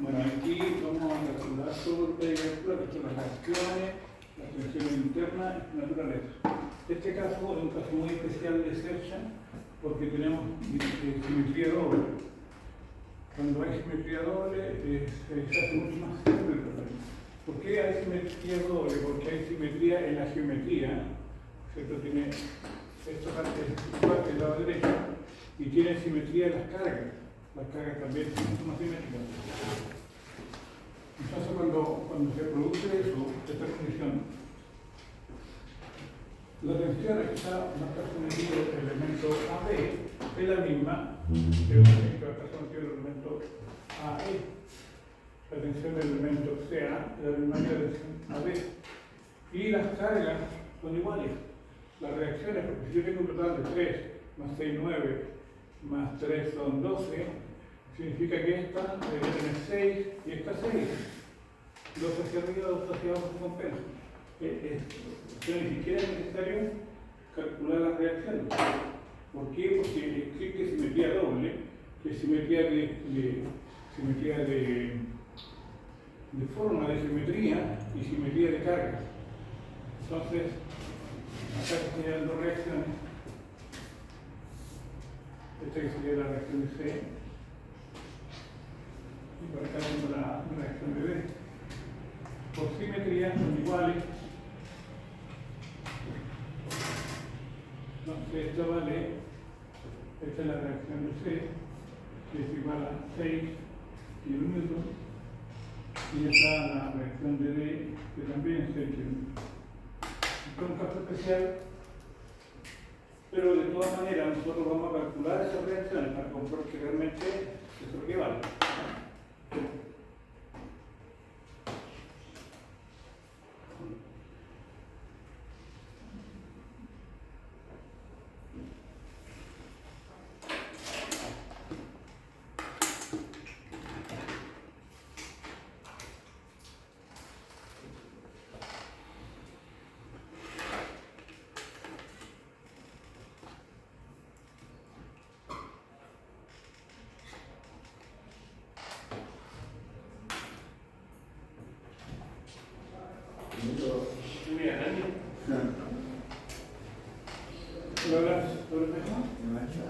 Bueno, aquí vamos a calcular sobre las reacciones, las tensiones internas y naturaleza. Este caso es un caso muy especial de Serchan porque tenemos simetría doble. Cuando hay simetría doble se hace mucho más simple el problema. ¿Por qué hay simetría doble? Porque hay simetría en la geometría, ¿cierto? Tiene esta parte del lado derecho y tiene simetría en las cargas. Las cargas también son mucho más simétricas. Entonces, cuando se produce eso, esta condición, la tensión que está sometido el elemento AB es la misma que está sometido el elemento AE. La tensión del elemento CA es la misma que la tensión AB. Y las cargas son iguales. Las reacciones, porque si yo tengo un total de 3 más 6, 9, más 3 son 12, significa que esta debe tener 6 y esta 6. 2 hacia arriba, 2 hacia abajo se compensan. Ni siquiera es necesario calcular las reacciones. ¿Por qué? Porque existe simetría doble, que es simetría de forma de simetría y simetría de carga. Entonces, acá se señalan dos reacciones. Esta que sería la reacción de C. Y por acá tenemos la reacción de B. Por simetría son iguales. Entonces, esta vale, esta es la reacción de C, que es igual a 6 kilonewtons. Y está la reacción de D, que también es 6 kilonewtons. Esto es un caso especial, pero de todas maneras nosotros vamos a calcular esas reacciones para comprobar que realmente eso es lo que vale. sobre la mesa.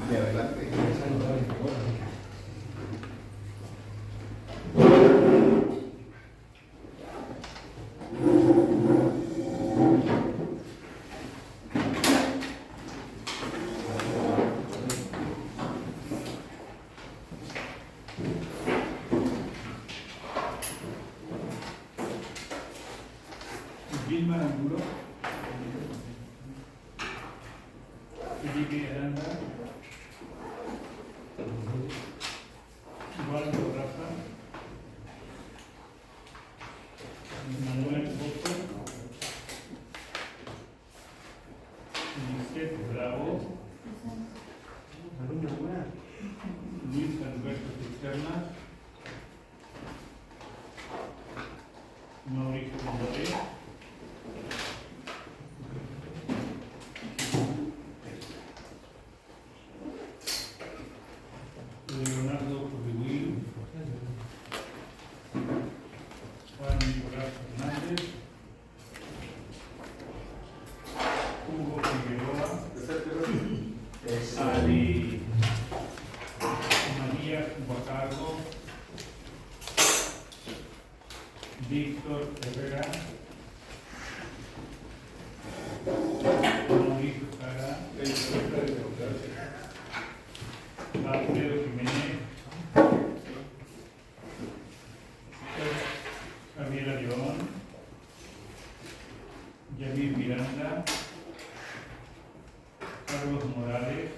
De adelante. Vilma Angulo, Felipe Aranda, Waldo Rafa, Manuel Bozo, Lisette Bravo, Luis Alberto Cisterna, Mauricio Condoré, Leonardo Corribuil, Juan Nicolás Fernández, Hugo Figueroa, Ali María Guacardo, Víctor Herrera, Mauricio Cara, Alfredo Jiménez, Javiera León, Yamil Miranda, Carlos Morales,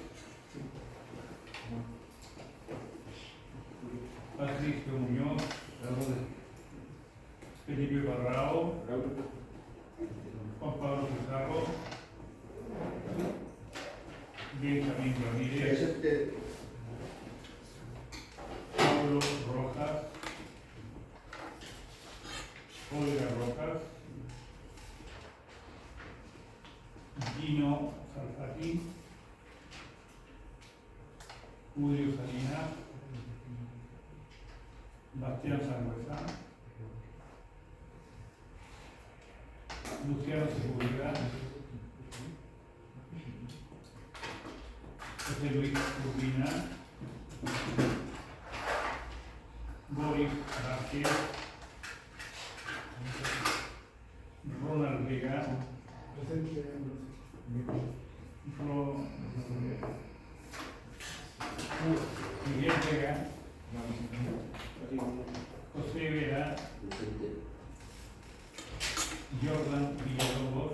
Patricio Muñoz, Felipe Barrao, Juan Pablo Pizarro, Benjamín Ramírez, Pablo Rojas, Olga Rojas, Gino Salfati, Julio Salinas, Bastián Sangüesa, Luciano Seguridad, José Luis Urbina, Boris Vázquez, Ronald Vega, Miguel Vega, José Vera, Jordan Villalobos,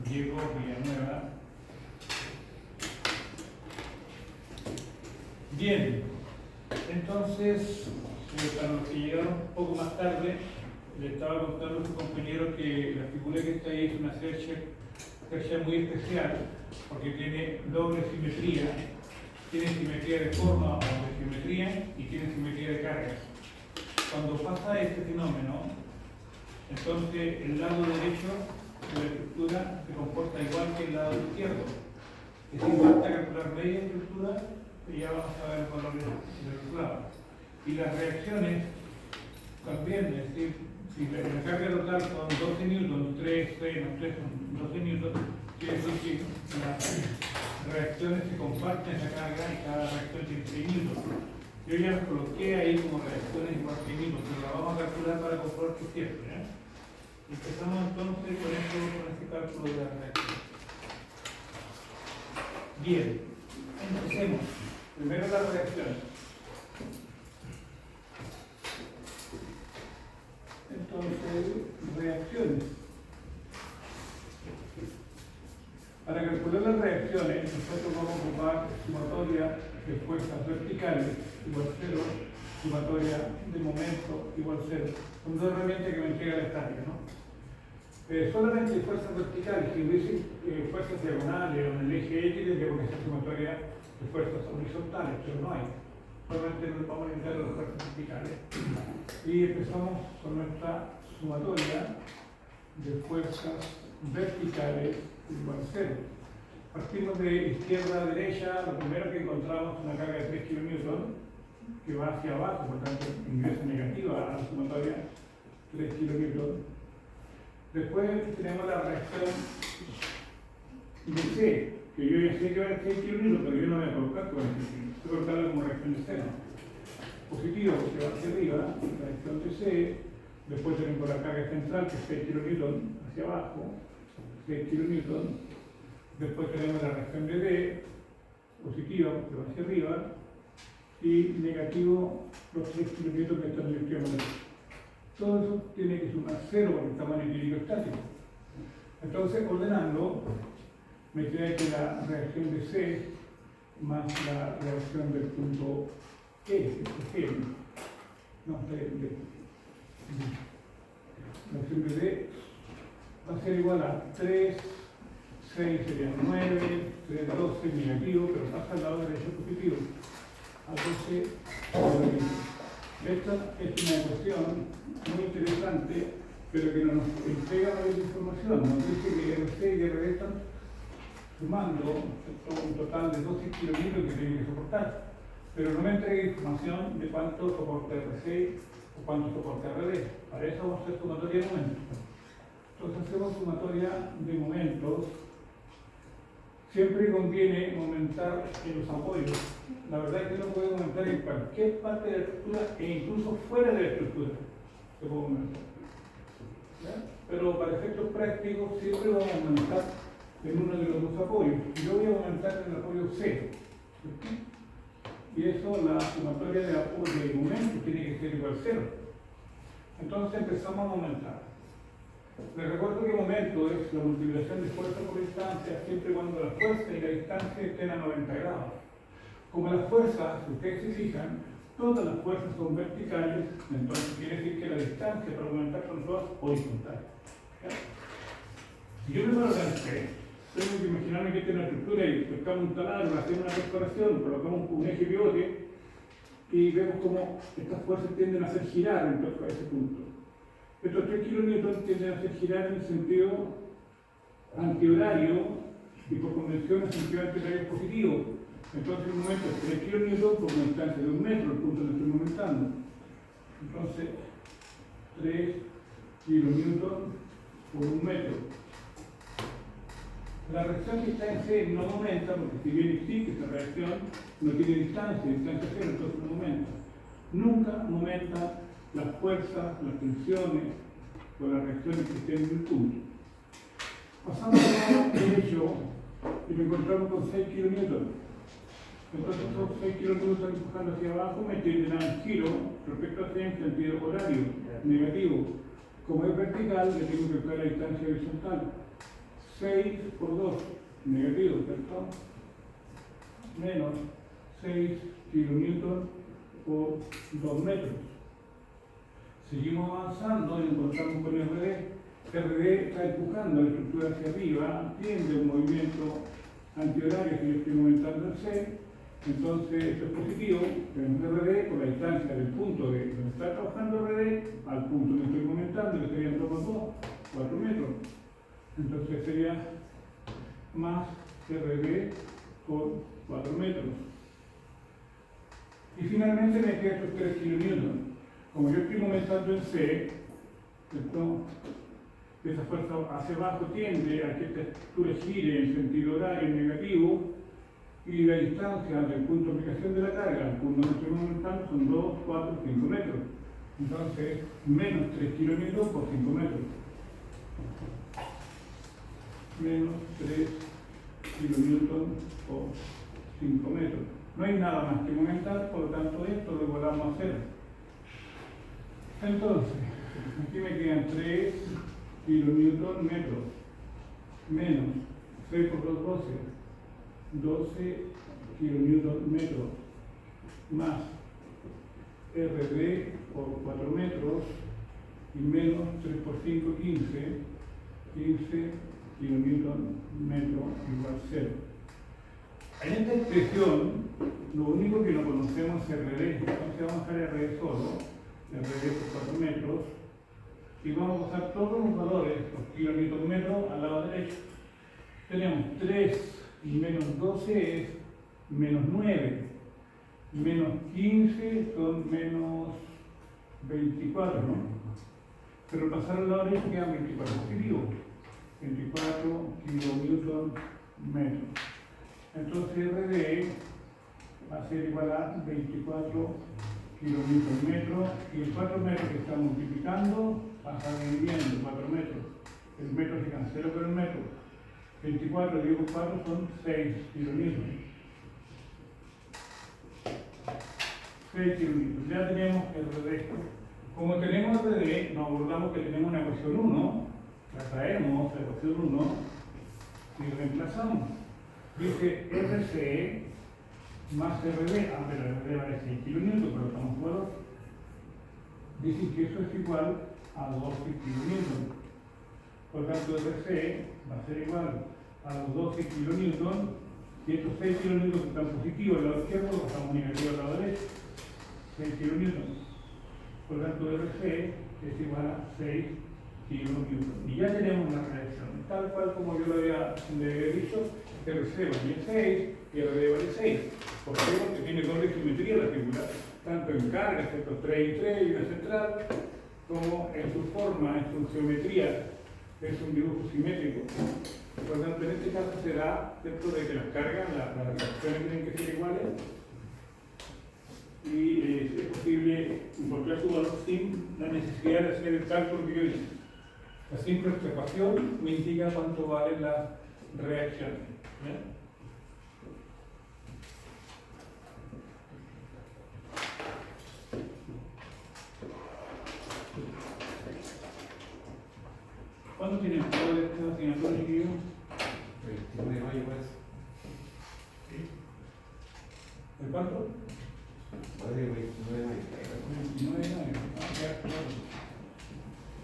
Diego Villanueva. Bien, entonces, para los que llegaron un poco más tarde, le estaba contando a su compañero que la figura que está ahí es una cercha muy especial, porque tiene doble simetría, tiene simetría de forma o de simetría y tiene simetría de cargas. Cuando pasa este fenómeno, entonces el lado derecho de la estructura se comporta igual que el lado izquierdo. Es decir, basta calcular media estructura y ya vamos a ver los valores del otro lado. Y las reacciones también, es decir, si la carga total son 12 newtons, 3 menos 3 son 12 newtons, quiere decir que las reacciones se comparten la carga y cada reacción tiene 3 newtons. Yo ya las coloqué ahí como reacciones igual que newtons, pero las vamos a calcular para comprobar que es cierto. Empezamos entonces con este cálculo de las reacciones. Bien, empecemos. Primero las reacciones. Entonces, reacciones. Para calcular las reacciones, nosotros vamos a ocupar sumatoria de fuerzas verticales igual 0, sumatoria de momento igual 0. Son dos herramientas que me entrega la estática, ¿no? Solamente fuerzas verticales, si hubiese fuerzas diagonales o en el eje X, tendría que ser sumatoria de fuerzas horizontales, pero no hay. Solamente nos vamos a limitar a las fuerzas verticales. Y empezamos con nuestra sumatoria de fuerzas verticales igual 0. Partimos de izquierda a derecha, lo primero que encontramos es una carga de 3 kN que va hacia abajo, por tanto ingresa negativa a la sumatoria, 3 kN. Después tenemos la reacción de C, que yo ya sé que va a ser 6 kN, pero yo no voy a colocar con este signo, voy a colocarla como reacción de seno. Positivo que va hacia arriba, la reacción de C, después tenemos la carga central que es 6 kN hacia abajo, 6 kN. Después tenemos la reacción de D, positiva porque va hacia arriba, y negativo los 3 kN que están en el extremo derecho. Todo eso tiene que sumar 0 porque estamos en equilibrio estático. Entonces, ordenando, me queda que la reacción de C más la reacción del punto E, no, la reacción de D va a ser igual a 3, 6 sería 9, 3, 12 negativo, pero pasa al lado derecho positivo. A 12 negativo. Esta es una ecuación muy interesante, pero que no nos entrega mayor información. Nos dice que RC y RD están sumando un total de 12 kN que tienen que soportar, pero no me entrega información de cuánto soporta RC o cuánto soporta RD. Para eso vamos a hacer sumatoria de momentos. Entonces hacemos sumatoria de momentos. Siempre conviene aumentar en los apoyos. La verdad es que uno puede aumentar en cualquier parte de la estructura e incluso fuera de la estructura. Se puede aumentar. ¿Ya? Pero para efectos prácticos siempre vamos a aumentar en uno de los dos apoyos. Yo voy a aumentar en el apoyo C. ¿Sí? Y eso, la sumatoria de momentos tiene que ser igual a 0. Entonces empezamos a aumentar. Les recuerdo que momento es la multiplicación de fuerza por distancia siempre cuando la fuerza y la distancia estén a 90 grados. Como las fuerzas, si ustedes se fijan, todas las fuerzas son verticales, entonces quiere decir que la distancia para aumentar son todas horizontales. ¿Ya? Si yo me paro acá en C, tengo que imaginarme que esta es una estructura y buscamos un taladro, hacemos una perforación, colocamos un eje pivote y vemos cómo estas fuerzas tienden a hacer girar en torno a ese punto. Estos 3 kN tienden a hacer girar en el sentido antihorario y por convención el sentido antihorario es positivo. Entonces el momento es 3 kN por una distancia de 1 metro, el punto donde estoy momentando. Entonces 3 kN por 1 metro. La reacción que está en C no aumenta porque si bien existe esta reacción no tiene distancia cero, entonces no aumenta. Nunca aumenta las fuerzas, las tensiones o las reacciones que estén en el punto. Pasamos al lado derecho y nos encontramos con 6 kN. Entonces esos 6 kN están empujando hacia abajo, me tienden a un giro respecto a C en sentido horario, negativo. Como es vertical, le tengo que buscar la distancia horizontal. 6 por 2, negativo, ¿cierto? Menos 6 kN por 2 metros. Seguimos avanzando y encontramos con RD. RD está empujando la estructura hacia arriba, tiende un movimiento antihorario que yo estoy aumentando en C. Entonces esto es positivo, tenemos RD por la distancia del punto de donde está trabajando RD al punto que estoy aumentando, que sería en torno a 2, 4 metros. Entonces sería más RD por 4 metros. Y finalmente me quedan estos 3 kN. Como yo estoy aumentando en C, ¿cierto? Esa fuerza hacia abajo tiende a que esta estructura gire en sentido horario negativo y la distancia del punto de aplicación de la carga al punto donde estoy aumentando son 2, 4, 5 metros. Entonces, menos 3 kN por 5 metros. Menos 3 kN por 5 metros. No hay nada más que aumentar, por lo tanto esto lo igualamos a 0. Entonces, aquí me quedan 3 kN metros menos 6 por 2, 12 kN metros más RD por 4 metros y menos 3 por 5, 15 kN metro igual 0. En esta expresión, lo único que no conocemos es RD, entonces vamos a dejar RD solo, RD por 4 metros, y vamos a pasar todos los valores por kilómetros metro al lado derecho. Tenemos 3 y menos 12 es menos 9, menos 15 son menos 24, ¿no? Pero pasaron la hora y quedan 24 positivos, 24 kilonewton metros. Entonces RD va a ser igual a 24 kilonewton metros, y el 4 metros que está multiplicando pasa dividiendo 4 metros. El metro se cancela con el metro. 24 dividido por 4 son 6 kilonewton. 6 kilonewton. Ya tenemos RD. Como tenemos RD, nos acordamos que tenemos una ecuación 1, la traemos, la ecuación 1, y reemplazamos. Dice RC más RD, pero RD vale 6 kilonewton, pero estamos igual. Dicen que eso es igual a 12 kilonewton. Por tanto, RC va a ser igual a los 12 kilonewton, y estos 6 kilonewton que están positivos al lado izquierdo, los estamos negativos al lado derecho. 6 kilonewton. Por tanto, RC es igual a 6 kilonewton. Y ya tenemos la reacción. Tal cual como yo le había dicho, RC vale 6 y RD vale 6. ¿Por qué? Porque tiene doble geometría la figura, tanto en cargas, estos 3 y 3 y una central, como en su forma, en su geometría, es un dibujo simétrico. Por tanto, en este caso será, ¿cierto?, de que las cargas, las reacciones tienen que ser iguales, y es posible encontrar su valor sin la necesidad de hacer el cálculo que yo hice. La simple observación me indica cuánto valen las reacciones. ¿Ya? ¿Cuándo tienen todo de esta asignatura, chiquillos? 29 de mayo, pues. ¿De cuánto? Padre, 29 de mayo. 29 de mayo. Ah, ya, claro.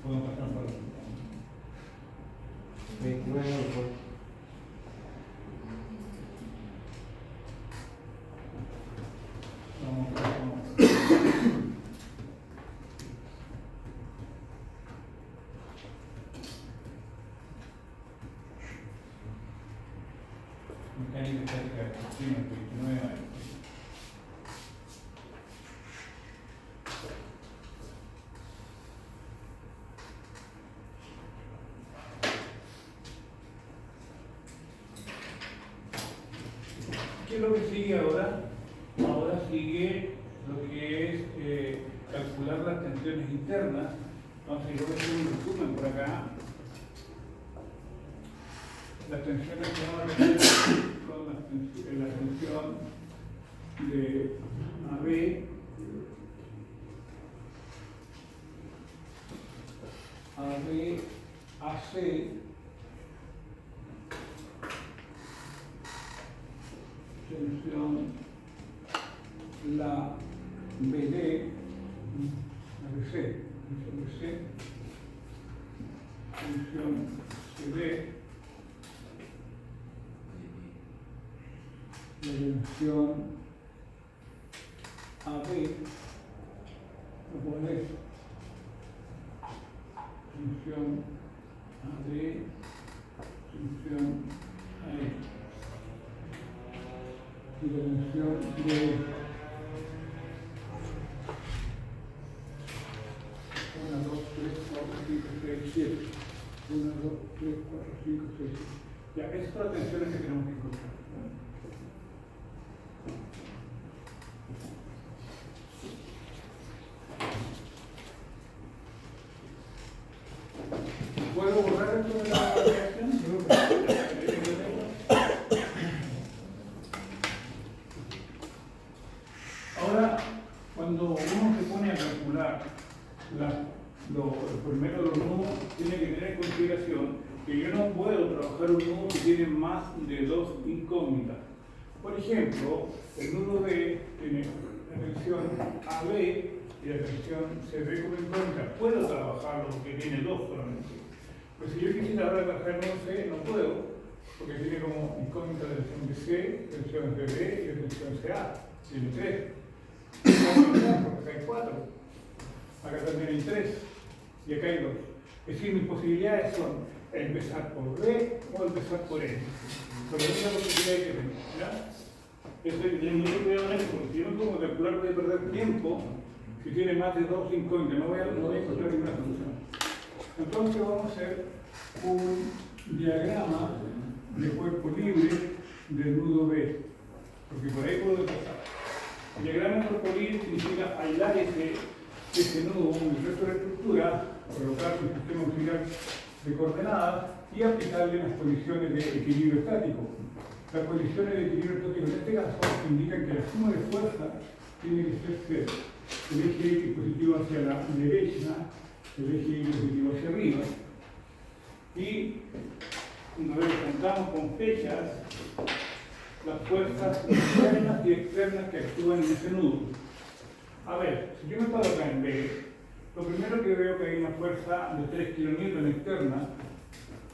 Podemos pasar por la 29 de mayo, pues. Vamos. Mecánica estática, sí, 29 de mayo. ¿Qué es lo que sigue ahora? Ahora sigue lo que es calcular las tensiones internas. Entonces yo voy a hacer un resumen por acá. Las tensiones que vamos a tener son la tensión de AB, AC, tensión la BD, ABC, tensión CD, la tensión AB, lo pones, tensión AD, tensión AE, y la tensión de 1, 2, 3, 4, 5, 6, 7. 1, 2, 3, 4, 5, 6, 7. Ya, esas son las tensiones que tenemos que encontrar. ¿Puedo borrar esto de la reacción? Ahora, cuando uno se pone a calcular primero los nudos, tiene que tener en consideración que yo no puedo trabajar un nudo que tiene más de dos incógnitas. Por ejemplo, el nudo B tiene la tensión AB y la tensión CD como incógnita. Puedo trabajarlo porque tiene dos solamente. Pues si yo quisiera ahora trabajar el nudo C, no puedo, porque tiene como incógnita la tensión DC, tensión CD y la tensión CA. Tiene tres. Porque acá hay cuatro. Acá también hay tres. Y acá hay dos. Es decir, mis posibilidades son empezar por B o empezar por N. Pero es una posibilidad que tengo, ¿ya? Eso hay que tener mucho cuidado en eso, porque si yo no pongo calcular voy a perder tiempo si tiene más de 2 incógnitas, no voy a encontrar ninguna solución. Entonces vamos a hacer un diagrama de cuerpo libre del nudo B, porque por ahí puedo pasar. El diagrama de cuerpo libre significa aislar ese nudo con el resto de la estructura, colocar su sistema auxiliar de coordenadas y aplicarle las condiciones de equilibrio estático. Las condiciones de equilibrio estático en este caso indican que la suma de fuerza tiene que ser cero. El eje X positivo hacia la derecha, el eje Y positivo hacia arriba. Y nos representamos con fechas las fuerzas internas y externas que actúan en ese nudo. A ver, si yo me paro acá en B, lo primero que veo que hay una fuerza de 3 kN externa,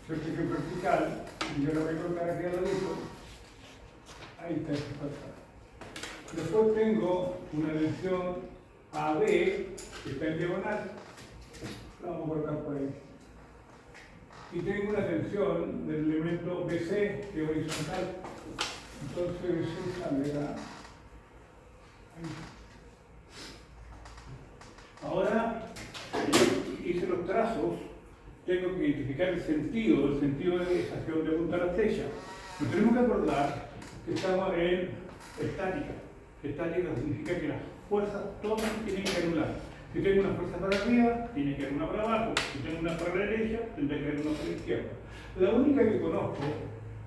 ¿cierto? Que es vertical, y yo la voy a colocar aquí al lado. Ahí está esa fuerza. Después tengo una tensión AB, que está en diagonal, la vamos a colocar por ahí. Y tengo una tensión del elemento BC, que es horizontal. Entonces BC sale acá. Ahí. Ahora, yo hice los trazos, tengo que identificar el sentido de esa acción de punta a la flecha. Nos tenemos que acordar que estamos en estática. Estática significa que las fuerzas todas tienen que anular. Si tengo una fuerza para arriba, tiene que haber una para abajo. Si tengo una para la derecha, tendrá que haber una para la izquierda. La única que conozco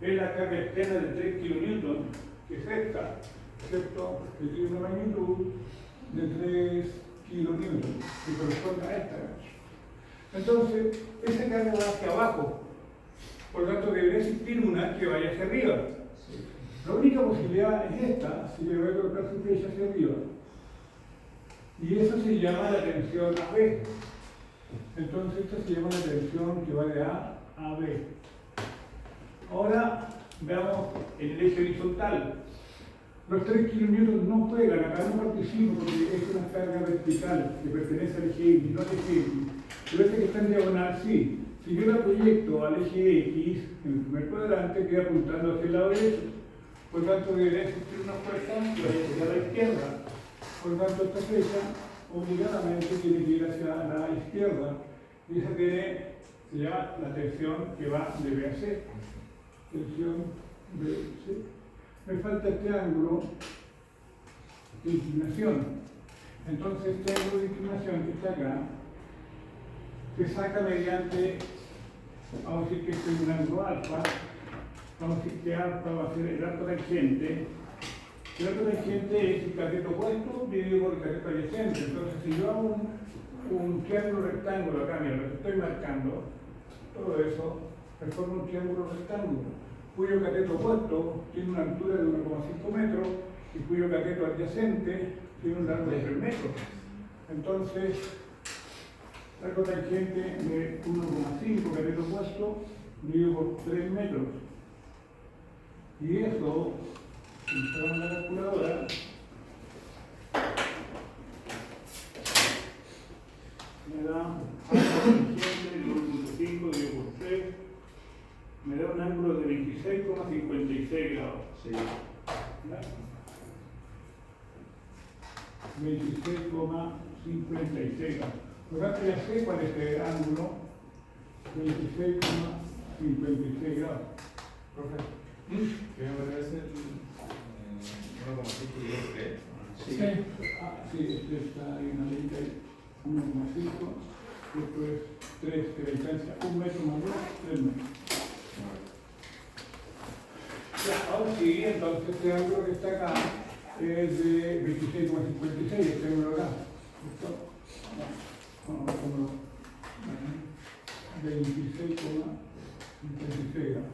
es la carga externa de 3 kN, que es esta, ¿cierto? Que tiene una magnitud de 3 kN, que corresponde a esta. Entonces, esa carga va hacia abajo. Por lo tanto, debería existir una que vaya hacia arriba. La única posibilidad es esta, si le voy a colocar su flecha hacia arriba. Y eso se llama la tensión AB. Entonces, esta se llama la tensión que va de A a B. Ahora, veamos en el eje horizontal. Los 3 kN no juegan, acá no participan porque es una carga vertical que pertenece al eje X, no al eje X. Pero este que está en diagonal, sí. Si yo la proyecto al eje X, en el primer cuadrante, queda apuntando hacia el lado derecho. Por lo tanto, debería existir una fuerza que vaya hacia la izquierda. Por lo tanto, esta flecha obligadamente tiene que ir hacia la izquierda. Y esa se llama la tensión que va de B a C. Tensión B a C. Me falta este ángulo de inclinación. Entonces, este ángulo de inclinación que está acá se saca mediante, vamos a decir que este es un ángulo alfa. Vamos a decir que alfa va a ser el arco tangente. El arco tangente es el cateto opuesto dividido por el cateto adyacente. Entonces, si yo hago un triángulo rectángulo acá, mira, lo que estoy marcando, todo eso, me forma un triángulo rectángulo, cuyo cateto opuesto tiene una altura de 1,5 metros y cuyo cateto adyacente tiene un largo de 3 metros. Entonces, el arco tangente de 1,5 cateto opuesto dividido por 3 metros. Y eso, si usamos la calculadora, me da un tangente de 1,5 dividido por 3, me da un ángulo de 26,56 grados. Sí. ¿Ya? 26,56 grados. Por lo tanto, ya sé cuál es el ángulo, 26,56 grados. Profesor. ¿Qué me parece el 1,5 y 3? Sí. Sí, este está ahí en la lista, 1,5, esto es 3, que la distancia 1 metro más 2, 3 metros. Ya, ahora sí, entonces este ángulo que está acá es de 26,56, este ángulo acá. ¿Listo? Vamos a ponerlo. 26,56 grados.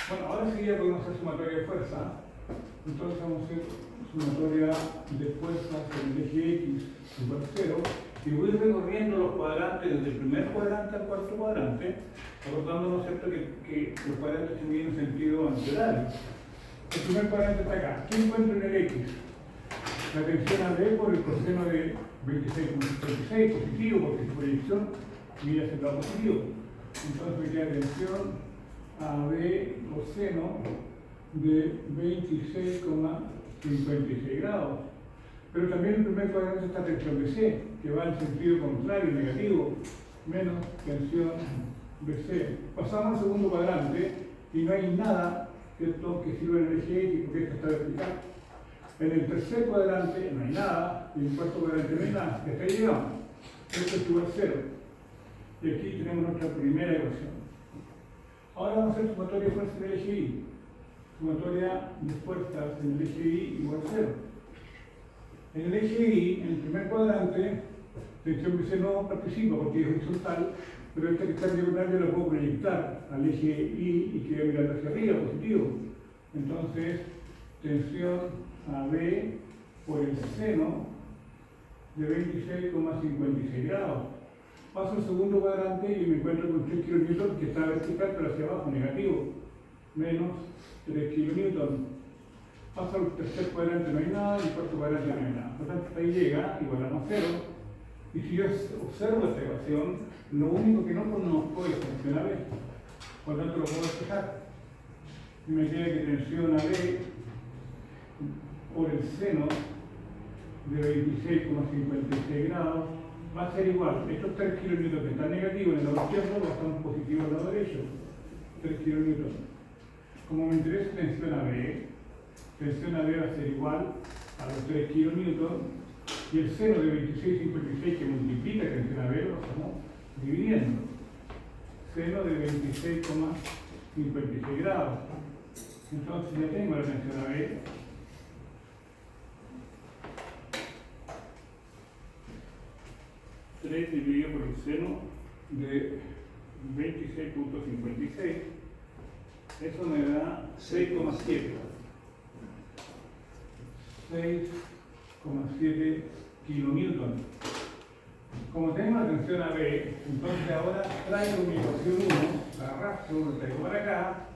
Bueno, ahora sí ya podemos hacer sumatoria de fuerza. Entonces vamos a hacer sumatoria de fuerzas en el eje X igual a 0 y voy recorriendo los cuadrantes desde el primer cuadrante al cuarto cuadrante, acordándonos, ¿cierto?, que los cuadrantes se miden en sentido antihorario. El primer cuadrante está acá. ¿Qué encuentro en el X? La tensión AB por el coseno de 26,56, positivo, porque su proyección mide hacia el lado positivo. Entonces me queda tensión AB coseno de 26,56 grados. Pero también en el primer cuadrante está tensión BC, que va en sentido contrario, negativo, menos tensión BC. Pasamos al segundo cuadrante y no hay nada, ¿cierto?, que sirva en el eje X porque esto está vertical. En el tercer cuadrante no hay nada, y en el cuarto cuadrante no hay nada. Hasta ahí llegamos. Esto es igual a 0. Y aquí tenemos nuestra primera ecuación. Ahora vamos a hacer sumatoria de fuerzas en el eje Y. Sumatoria de fuerzas en el eje Y igual a 0. En el eje Y, en el primer cuadrante, tensión BC no participa porque es horizontal, pero esta que está en diagonal yo la puedo proyectar al eje Y y queda mirando hacia arriba, positivo. Entonces, tensión AB por el seno de 26,56 grados. Paso al segundo cuadrante y me encuentro con 3 kN que está vertical pero hacia abajo, negativo, menos 3 kN. Paso al tercer cuadrante, no hay nada, y el cuarto cuadrante no hay nada. Por lo tanto, ahí llega, igual a 0. Y si yo observo esta ecuación, lo único que no conozco es tensión AB. Por lo tanto, lo puedo despejar. Y me queda que tensión AB por el seno de 26,56 grados va a ser igual. Estos 3 kN que están negativos en el lado izquierdo van a estar positivos en el lado derecho. 3 kN. Como me interesa tensión AB va a ser igual a los 3 kN y el seno de 26,56 que multiplica tensión AB lo estamos dividiendo. Seno de 26,56 grados. Entonces ya tengo la tensión AB. 3 dividido por el seno de 26,56, eso me da 6,7. 6,7 kilonewton. Como tengo la tensión AB, entonces ahora traigo mi ecuación 1, la arrastro, lo traigo para acá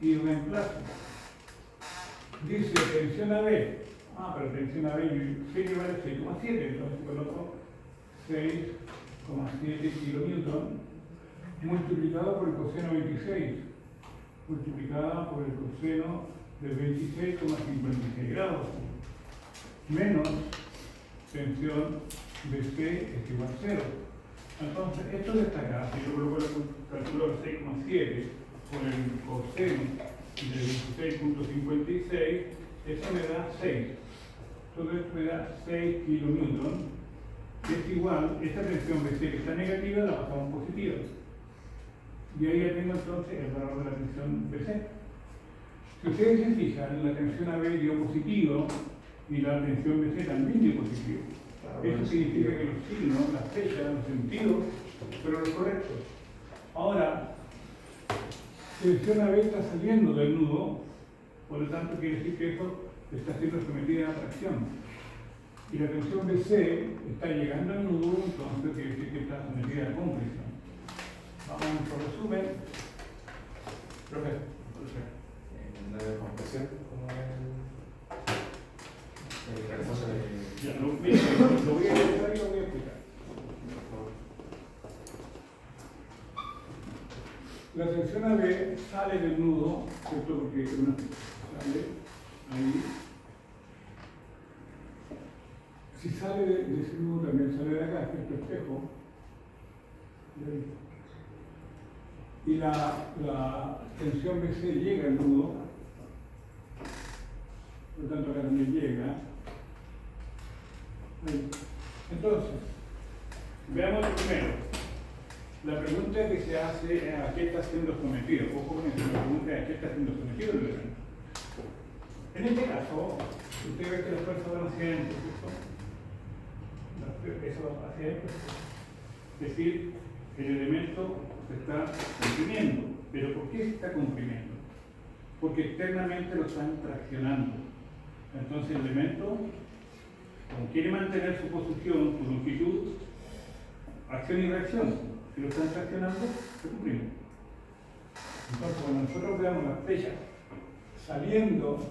y reemplazo. Dice tensión AB. Pero tensión AB yo sé que vale 6,7, entonces coloco 6,7 kilonewton multiplicado por el coseno 26, multiplicada por el coseno de 26,56 grados, menos tensión BC es igual a 0. Entonces, esto de esta acá, si yo coloco el calculador 6,7 por el coseno de 26,56, eso me da 6. Todo esto me da 6 kilonewton, que es igual, esta tensión BC que está negativa la pasamos positiva. Y ahí ya tengo entonces el valor de la tensión BC. Si ustedes se fijan, la tensión AB dio positivo y la tensión BC también dio positivo. Eso significa que los signos, las fechas, los sentidos fueron los correctos. Ahora, tensión AB está saliendo del nudo, por lo tanto quiere decir que eso está siendo sometida a atracción. Y la tensión BC está llegando al nudo, entonces quiere decir que está sometida a compresión. Vamos a nuestro resumen. Profesor. En la compresión, como el refuerzo de... Ya, lo voy a empezar y lo voy a explicar. La tensión AB sale del nudo, ¿cierto? Porque sale ahí. Si sale de ese nudo, también sale de acá, este espejo. Y la tensión BC llega al nudo, por lo tanto acá también llega. Entonces, veamos lo primero. La pregunta que se hace es ¿a qué está siendo sometido? Ojo con eso, la pregunta es ¿a qué está siendo sometido el elemento? En este caso, usted ve que las fuerzas van hacia adentro, ¿cierto? Eso hacia adentro. Es decir, el elemento se está comprimiendo. ¿Pero por qué se está comprimiendo? Porque externamente lo están traccionando. Entonces el elemento, como quiere mantener su posición, su longitud, acción y reacción, si lo están traccionando, se comprime. Entonces cuando nosotros veamos las flechas saliendo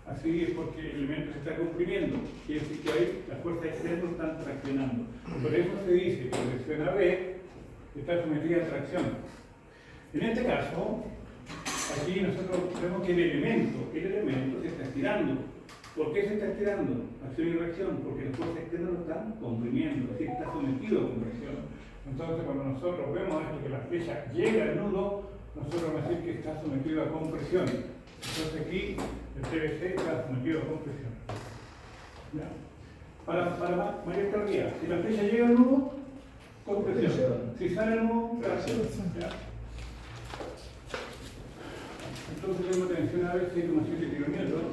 así es porque el elemento se está comprimiendo. Quiere decir que ahí las fuerzas externas lo están traccionando. Por eso se dice que la tensión AB está sometida a tracción. En este caso, aquí nosotros vemos que el elemento se está estirando. ¿Por qué se está estirando? Acción y reacción, porque el fuerza externa lo está comprimiendo, así que está sometido a compresión. Entonces, cuando nosotros vemos esto, que la flecha llega al nudo, nosotros vamos a decir que está sometido a compresión. Entonces aquí el PVC está sometido a compresión. ¿Ya? Para mayor claridad, si la flecha llega al nudo, compresión. Si sale al nudo, tracción. ¿Ya? Entonces tenemos tensión a veces 6,7 kilómetros.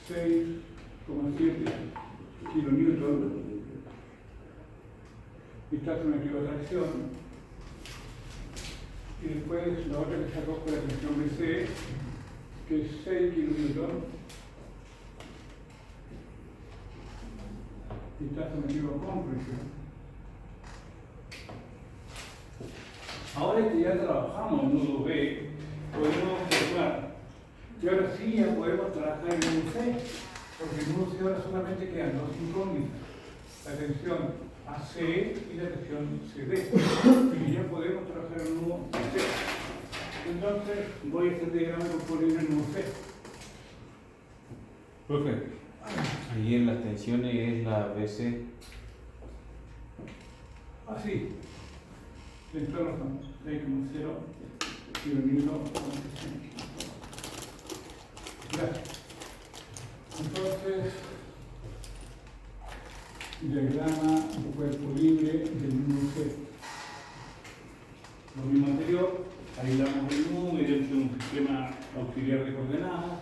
6,7 kilonewton y está sometido a tracción. Y después la otra que sacó fue la tensión BC, que es 6 kilonewton y está sometido a compresión. Ahora que ya trabajamos en nudo B, podemos observar que ahora sí ya podemos trabajar en nudo C, porque en nudo C ahora solamente quedan dos incógnitas, la tensión AC y la tensión CD, y ya podemos trabajar en nudo C. Entonces voy a hacer diagrama con polígono en nudo C. Profe, ahí en las tensiones es la BC. Así. Dentro son 6,0 kilonewton. Gracias. Entonces, diagrama de cuerpo libre del nudo C. Lo mismo anterior, aislamos el nudo mediante un sistema auxiliar de coordenadas.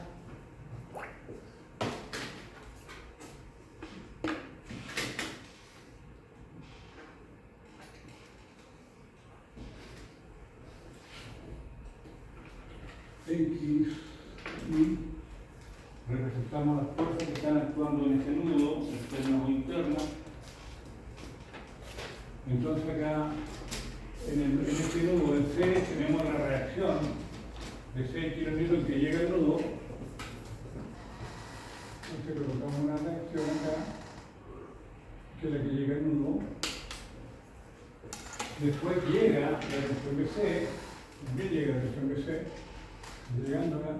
X y representamos las fuerzas que están actuando en ese nudo, externas o internas. Entonces acá en este nudo en C tenemos la reacción de 6 kilonewton que llega al nudo. Entonces colocamos una reacción acá, que es la que llega al nudo. Después llega la tensión BC, también llega la tensión BC, llegando acá.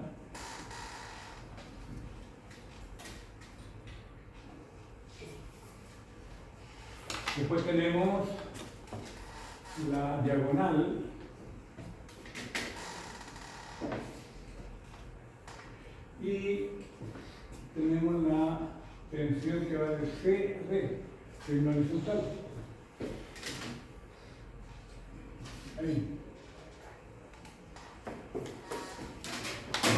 Después tenemos la diagonal y tenemos la tensión que va de C a D, que es una horizontal. Ahí.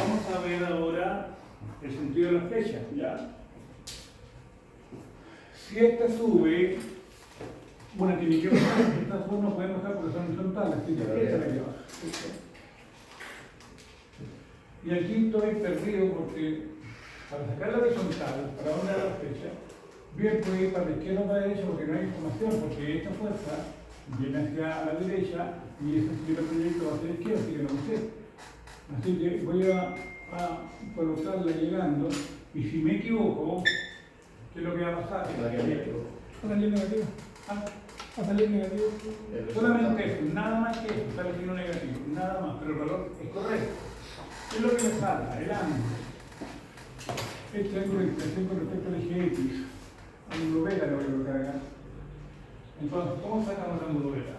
Vamos a ver ahora el sentido de la flecha, ¿ya? Si esta sube, bueno, tiene que bajar, estas dos no pueden bajar porque son horizontales, así que esta es la que baja. Y aquí estoy perdido porque para sacar la horizontal, para dónde va la flecha, bien puede ir para la izquierda o para la derecha porque no hay información, porque esta fuerza viene hacia la derecha y ese siguiente proyecto va hacia la izquierda, así que no lo sé. Así que voy a colocarla llegando y si me equivoco, ¿qué es lo que va a pasar? Va a salir negativo. ¿Ah? Va a salir negativo. Solamente eso, nada más que eso, sale signo negativo, nada más, pero el valor es correcto. ¿Qué es lo que me falta? El ángulo. Este ángulo de expresión con respecto al eje X. Ángulo beta lo voy a colocar acá. Entonces, ¿cómo sacamos el ángulo beta?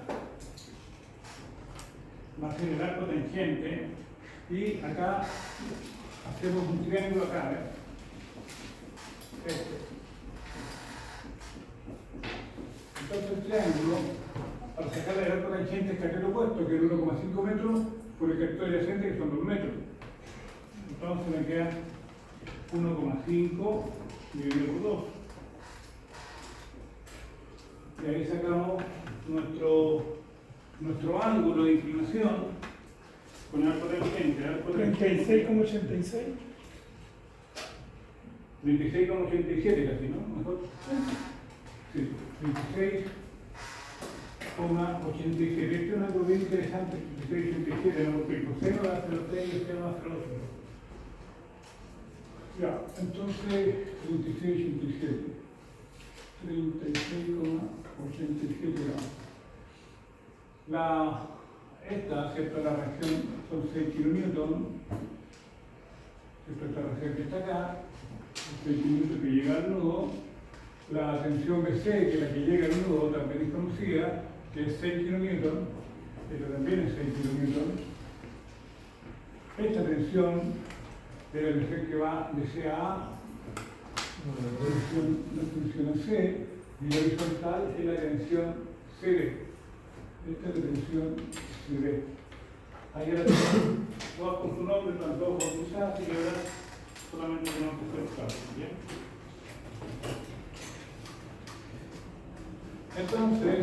Va a ser el arco tangente y acá hacemos un triángulo acá, este. Entonces el triángulo, para sacar el arco tangente es cartero opuesto, que es 1,5 metros por el cartero adyacente, que son 2 metros. Entonces me queda 1,5 dividido por 2. Y ahí sacamos nuestro ángulo de inclinación con el arco tangente. 36,86. 36,87 casi, ¿no? Mejor. Sí, 26,87. Este es un ángulo bien interesante, 36,87, ¿no? Porque el coseno da 0,3 y el seno da 0,0. Ya, entonces 36,87. 36,87 grados. Esta, ¿cierto? La reacción son 6 kilonewton, ¿cierto? Esta reacción que está acá, 6 kilonewton que llega al nudo. La tensión BC, que es la que llega al nudo, también es conocida, que es 6 kilonewton. Esta también es 6 kilonewton. Esta tensión es la tensión que va de C a A, la tensión a C, y la horizontal es la tensión CD. Esta es la tensión CD. Ahí ahora todas con su nombre, están todos bautizadas, y ahora solamente tenemos que hacer cálculos, ¿bien? Entonces,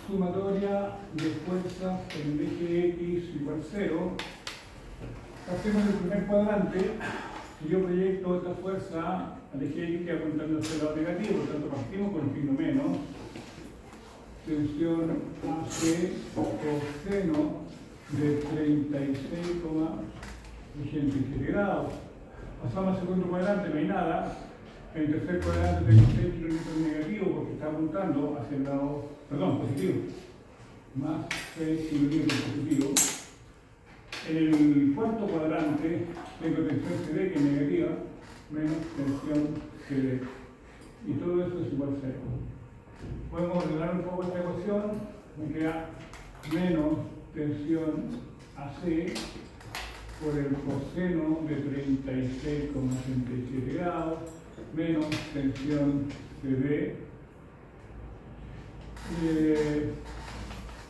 sumatoria de fuerzas en el eje X igual 0. Hacemos el primer cuadrante. Si yo proyecto esta fuerza al eje X que apuntando hacia el lado negativo, por lo tanto partimos con el signo menos. Tensión AC coseno de 36,87 grados. Pasamos al segundo cuadrante, no hay nada. En el tercer cuadrante tengo 6 kilómetros negativos porque está apuntando hacia el lado, perdón, positivo. Más 6 kilómetros positivos. En el cuarto cuadrante tengo tensión CD que es negativa, menos tensión CD. Y todo esto es igual a 0. Podemos ordenar un poco esta ecuación. Me queda menos tensión AC por el coseno de 36,87 grados, menos tensión CD,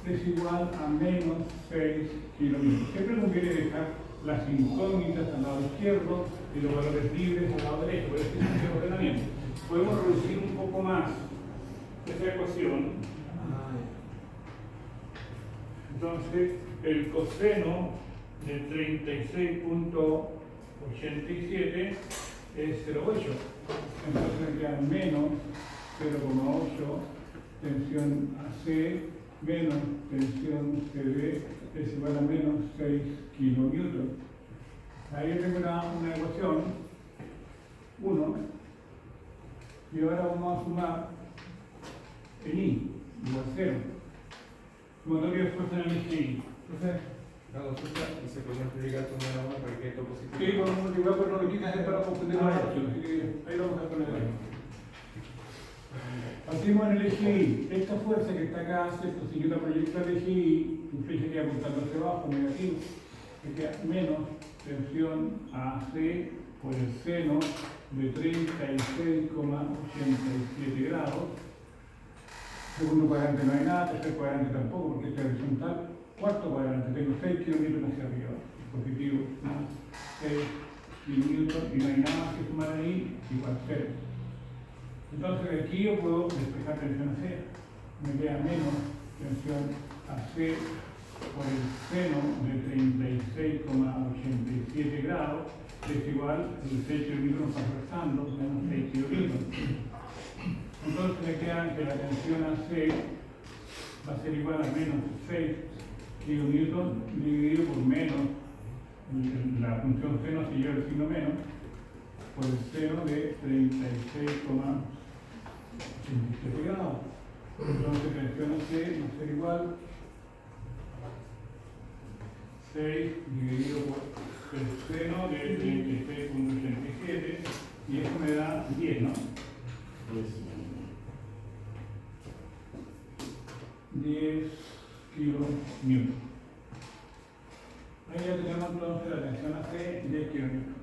es igual a menos 6 kilómetros. Siempre conviene dejar las incógnitas al lado izquierdo y los valores libres al lado derecho. Por eso es el ordenamiento. Podemos reducir un poco más esta ecuación. Entonces, el coseno de 36,87 es 0,8. Entonces me queda menos 0,8 tensión AC menos tensión CD es igual a menos 6 kilonewton. Ahí tengo una ecuación 1 y ahora vamos a sumar en I igual 0. Sumatoria de fuerza en el eje I. Entonces, La consulta y se puede multiplicar con una norma para que esto positivo. sí, por multiplicar por no lo quitas es para confundir los ratios, así que ahí lo vamos a poner ahí. Partimos en el eje I. Esta fuerza que está acá, ¿cierto? Si yo la proyecto al eje I, tu flecha queda apuntando hacia abajo, negativo, me queda menos tensión AC por el seno de 36,87 grados. Segundo cuadrante no hay nada, tercer cuadrante tampoco, porque este es horizontal. Cuarto cuadrante, tengo 6 kilómetros hacia arriba, positivo, más 6 kilómetros, y no hay nada más que sumar ahí, igual 0. Entonces aquí yo puedo despejar tensión AC. Me queda menos tensión AC por el seno de 36,87 grados, es igual, el 6 kilómetros está restando, menos 6 kilómetros. Entonces me queda que la tensión AC va a ser igual a menos 6 kilonewton dividido por menos la función seno, si lleva el signo menos, por el seno de 36,87 grados. Entonces tensión AC va a ser igual 6 dividido por el seno de 36,87 y eso me da 10, ¿no? 10 kilonewton. Ahí ya tenemos entonces la tensión AC 10 kilonewton.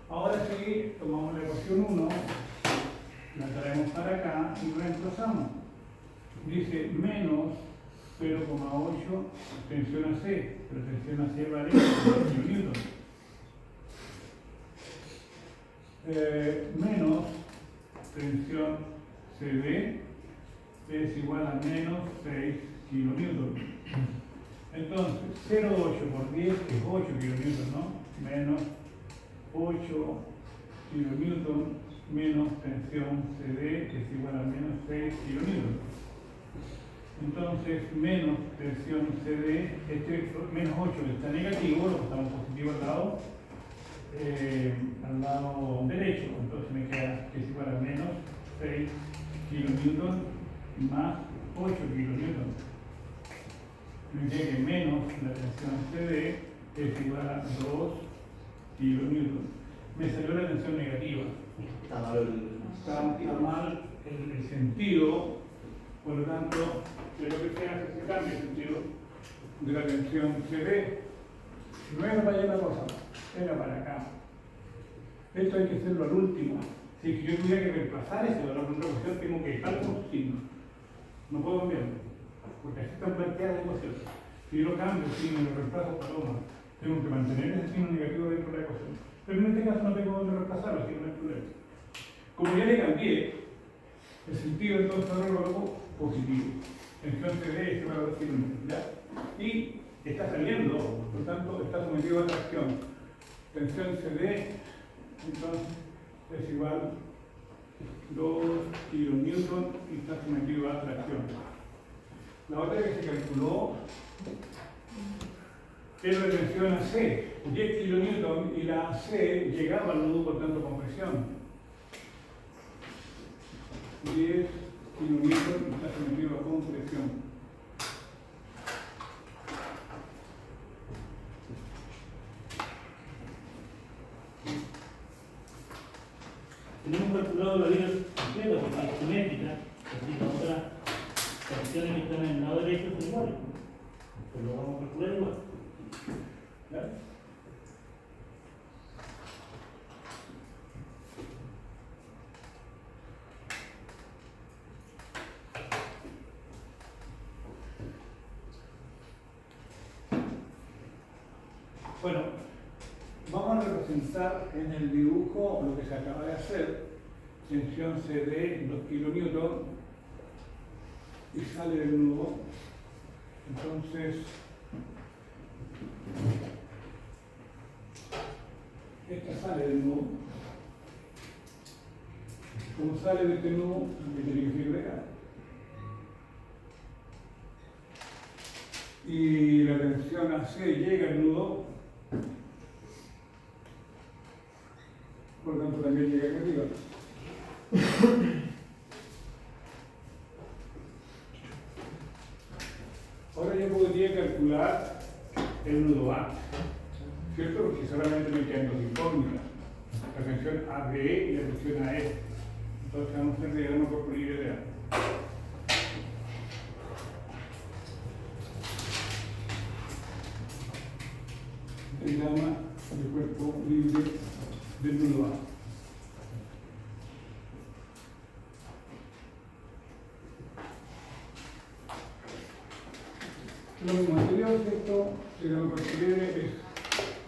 Ahora sí, tomamos la ecuación 1, la traemos para acá y reemplazamos. Dice menos 0,8 tensión AC, pero tensión AC vale 10 kilonewton. Menos tensión CD es igual a menos 6 kilonewton. Entonces, 0,8 por 10 es 8 kilonewton, ¿no? Menos 8 kilonewton menos tensión CD es igual a menos 6 kilonewton. Entonces, menos tensión CD, menos 8 está negativo, lo pasamos positivo al lado derecho. Entonces me queda que es igual a menos 6 kilonewton más 8 kilonewton. me dice que menos la tensión CD es igual a 2 kilonewton. Me salió la tensión negativa. Está mal el. Está mal el sentido, por lo tanto, de lo que se hace, se cambia el sentido de la tensión CD. No era para allá la cosa, era para acá. Esto hay que hacerlo al último. Si yo tuviera que reemplazar ese valor con otra cuestión, tengo que dejar con su signo. No puedo cambiarlo, porque así están planteadas las ecuaciones. Si yo lo cambio, si me lo reemplazo paloma, tengo que mantener ese signo negativo dentro de la ecuación. Pero en este caso no tengo dónde reemplazarlo, así que no hay problema. Como ya le cambié el sentido, entonces ahora lo hago positivo. Tensión CD es igual a 2 kilómetros, ¿ya? Y está saliendo, por lo tanto, está sometido a atracción. Tensión CD, entonces, es igual a 2 kilonewton y está sometido a atracción. La otra que se calculó es la tensión AC, 10 kilonewton, y la AC llegaba al nudo por tanto con presión. 10 kilonewton y está sometido a compresión. Tenemos calculado la vida completa porque es simétrica, así que otras tensiones que están en el lado derecho son iguales. Pues lo vamos a calcular igual. ¿Ya? Bueno, vamos a representar en el dibujo lo que se acaba de hacer. Tensión CD, 2 kilonewton, y sale del nudo. Entonces, esta sale del nudo. Como sale de este nudo, tiene que seguir de acá. Y la tensión AC llega al nudo. Por lo tanto, también llega aquí arriba. Ahora yo podría calcular el nudo A, ¿cierto? Porque solamente me quedan dos incógnitas, la tensión AB y la tensión AE. Entonces vamos a hacer diagrama por libre de A. Diagrama de cuerpo libre del nudo A. Lo mismo anterior, ¿cierto? El diagrama por libre es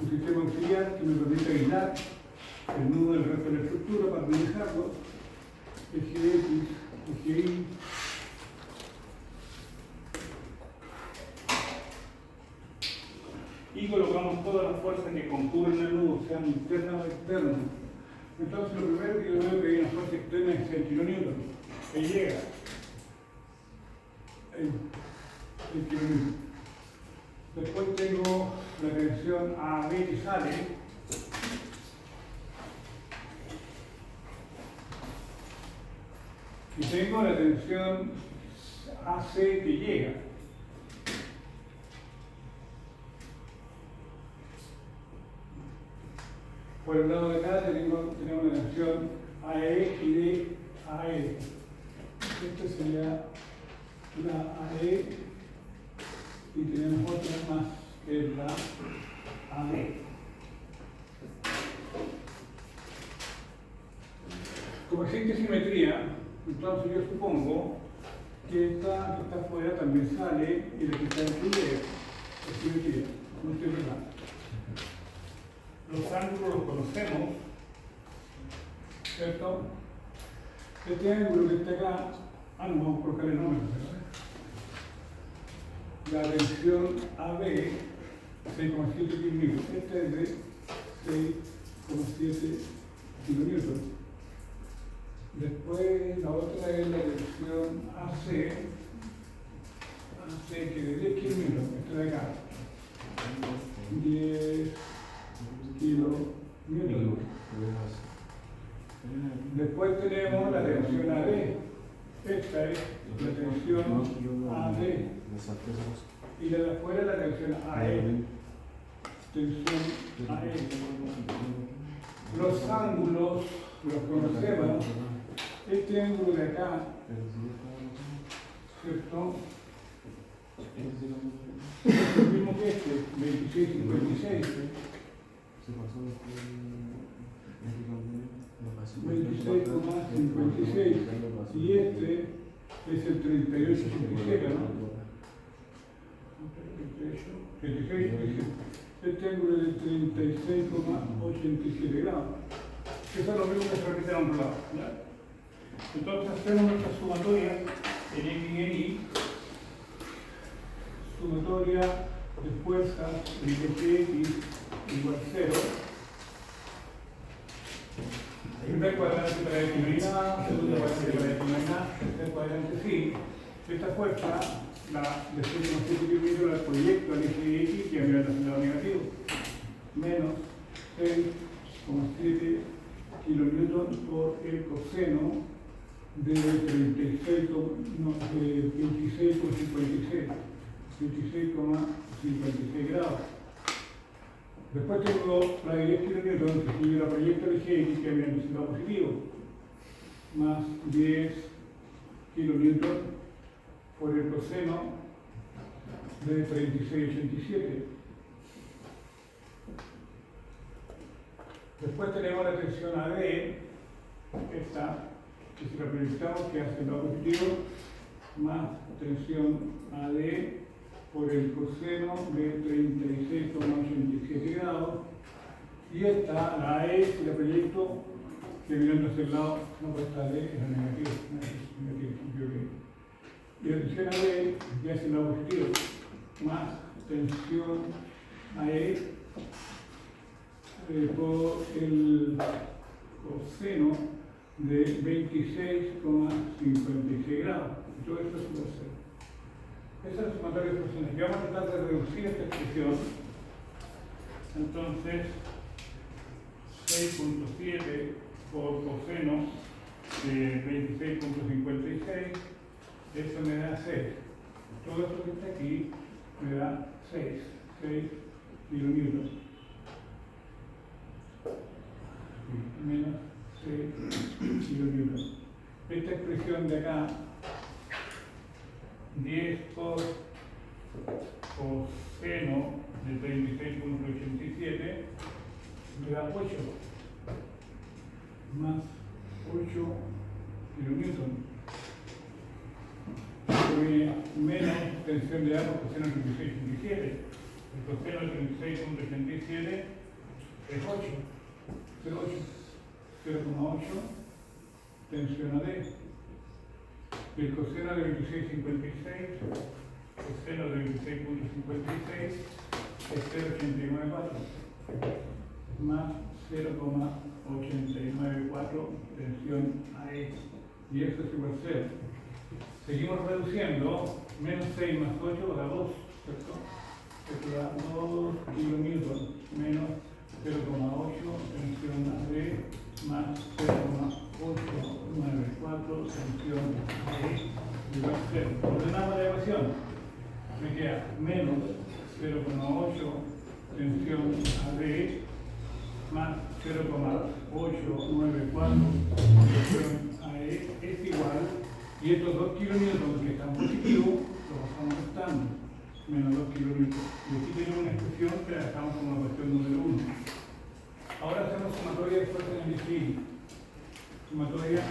un sistema auxiliar que me permite aislar el nudo del resto de la estructura para analizarlo. Eje X, eje Y. Y colocamos todas las fuerzas que concurren el nudo, sean internas o externas. Entonces, lo primero que yo veo que hay una fuerza externa es el kilonewton, que llega. El kilonewton. Después tengo la tensión AB que sale. Y tengo la tensión AC que llega. Por el lado de acá tenemos la tensión AE y de AE. Esto sería la AE y tenemos otra más que es la AD. Como existe simetría, entonces yo supongo que esta que está afuera también sale y la que está dentro es simetría. No estoy verdad. Los ángulos los conocemos, ¿cierto? Este ángulo que está acá, no vamos a colocar el nombre, la tensión AB, 6,7 kilonewton. Esta es de 6,7 kilonewton. Después la otra es la tensión AC, que es de 10 kilonewton, esta de acá. 10 kilonewton. Después tenemos la tensión AD. Esta es la tensión AD. y la de afuera la tensión AE. Tensión AE. Los ángulos los conocemos. Este ángulo de acá, ¿cierto? Es el mismo que este, 26,56. 26,56. Y este es el 38,87, ¿no? 36,87. Este ángulo es de 36,87 grados. Eso es lo mismo que se repite a un lado, ¿ya? Entonces hacemos nuestra sumatoria en X y en Y. Sumatoria de fuerzas en X igual 0. Primer cuadrante para X no hay nada, segundo cuadrante para X no hay nada, tercer cuadrante sí. Esta fuerza, la de 0,7 km, la proyecto al eje de X, que mirando hacia el lado negativo. Menos 6,7 kN por el coseno de 26,56. 26,56 grados. Después tengo la de 10 kN, que sigue la proyecto al eje X, que mirando hacia el lado positivo. Más 10 kN por el coseno de 36,87. Después tenemos la tensión AD, esta, que si la proyectamos que hace el lado positivo, más tensión AD por el coseno de 36,87 grados. Y esta, la AE, si la proyecto, que mirando hacia el lado, no puede estar AD, es la negativa, y la tensión AD ya es el lado positivo, más tensión AE por el coseno de 26,56 grados. Y todo esto es igual a 0. Esa es la sumatoria de expresiones. Y vamos a tratar de reducir esta expresión. Entonces, 6,7 por coseno de 26,56, eso me da 6. Todo esto que está aquí me da 6 kilonewtons. Menos 6 kilonewtons. Esta expresión de acá, 10 por coseno de 36,87, me da 8, más 8 kilonewtons. Menos tensión de agua, coseno de 36,87. El coseno de 36,87 es 8. 0,8 tensión AD. El coseno de 26,56, coseno de 26,56 es 0,894 más 0,894 tensión AE. Y esto es igual a 0. Seguimos reduciendo. Menos 6 más 8 da 2, ¿cierto? Esto da 2 kilonewtons menos 0,8 tensión AD más 0,894 tensión AE igual a 0. Ordenamos la ecuación. Me queda menos 0,8 tensión AD más 0,894 tensión AE es igual, y estos 2 kilonewtons que están positivos los vamos restando, menos 2 kilonewtons. Y aquí tenemos una expresión que la dejamos como la cuestión número 1. Ahora hacemos sumatoria de fuerza en el eje. Sumatoria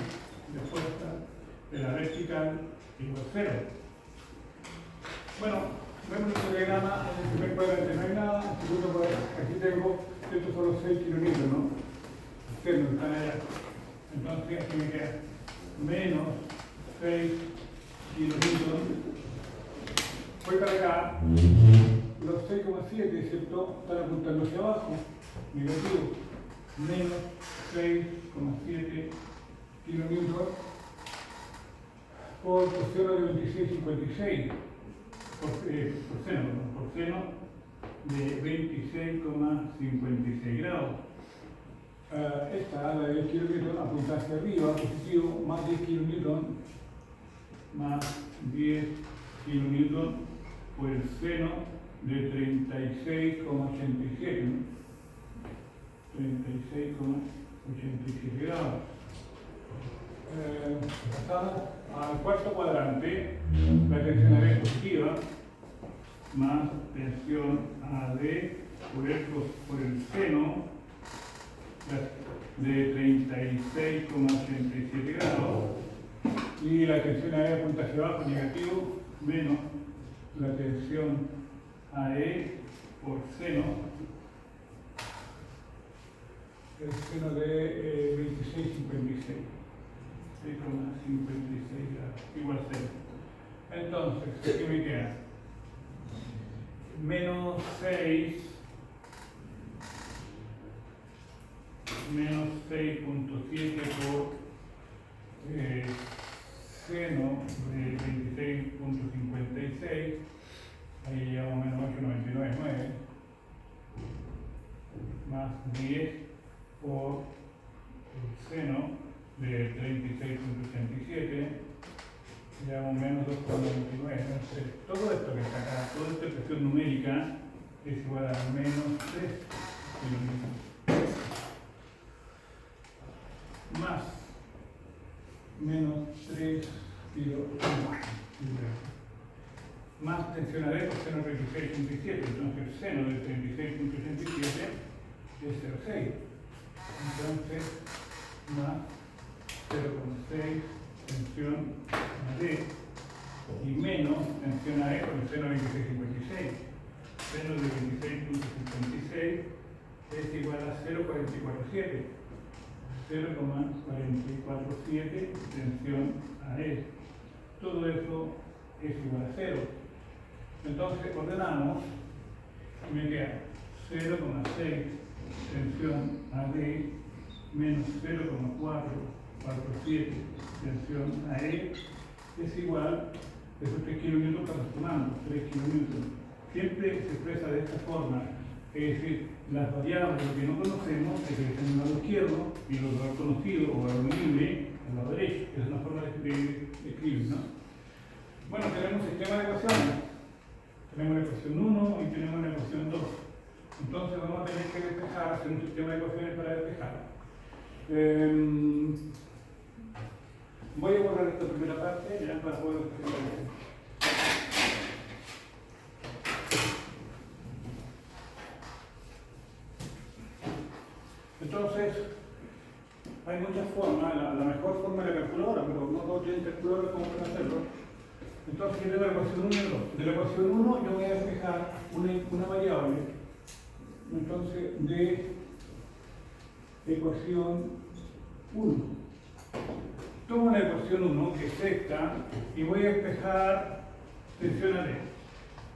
de fuerza de la vertical igual a 0. Bueno, vemos nuestro diagrama. En el primer cuadrante no hay nada, en el segundo cuadrante aquí tengo, estos son los 6 kilonewtons, ¿no? Externos están allá. Entonces aquí me queda menos 6 kilonewtons. Voy para acá. Los 6,7, ¿cierto? Están apuntando hacia abajo. Negativo. Menos 6,7 kilonewtons por coseno de 26,56. Por seno de 26,56 grados. Esta, la de 10 kilonewtons, apunta hacia arriba, positivo, más 10 kilonewtons, más 10 kilonewtons por el seno de 36,87, ¿no? 36,87 grados. Pasamos al cuarto cuadrante, la tensión AD es positiva, más tensión AD por el seno de 36,87 grados, y la tensión AE apunta hacia abajo, negativo, menos la tensión AE por seno, el seno de 26,56, 6,56 grados, igual 0. Entonces, ¿qué me queda? Menos 6 menos 6,7 por seno de 26,56, ahí llevamos menos 8,99,9, más 10 por el seno de 36,87, llevamos menos 2,99. Entonces, todo esto que está acá, toda esta expresión numérica es igual a menos 3 kilómetros. Más menos 3 kilogramos más tensión AD por seno de 36,87, entonces el seno de 36,87 es 0,6, entonces más 0,6 tensión AD y menos tensión AE por el seno de 26,56. Seno de 26,56 es igual a 0,447. 0,447 tensión AE. Todo eso es igual a 0. Entonces ordenamos y me queda 0,6 tensión AD menos 0,447 tensión AE es igual, esos 3 kilonewtons estamos sumando, 3 kilonewtons. Siempre se expresa de esta forma. Es decir, las variables, lo que no conocemos, es que están en el lado izquierdo y lo conocido o valor libre en el lado derecho. Esa es una forma de escribir, ¿no? Bueno, tenemos un sistema de ecuaciones. Tenemos la ecuación 1 y tenemos la ecuación 2. Entonces vamos a tener que despejar, hacer un sistema de ecuaciones para despejar. Voy a borrar esta primera parte ya para poder despejar. Entonces, hay muchas formas, la mejor forma es la calculadora, pero no todos tienen calculadora como para hacerlo. Entonces, yo tengo la ecuación 1 y 2. De la ecuación 1 yo voy a despejar una variable, entonces, de ecuación 1. Tomo la ecuación 1, que es esta, y voy a despejar tensión AD.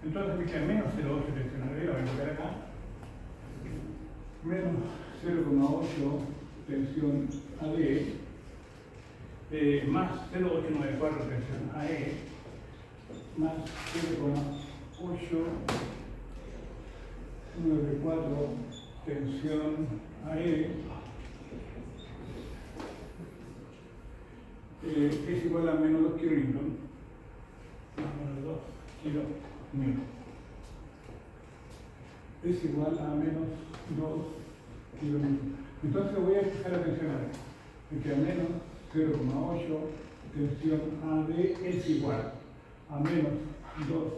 Entonces me queda menos 0,8 tensión AD, la voy a colocar acá. Menos 0,8 tensión AD, más 0,894 tensión AE, más 0,894 tensión AE, es igual a menos 2 kilonewtons, menos 2 kilonewtons. Es igual a menos 2 kilonewtons. Entonces voy a fijar la tensión AD. Me queda menos 0,8 tensión AD es igual a menos 2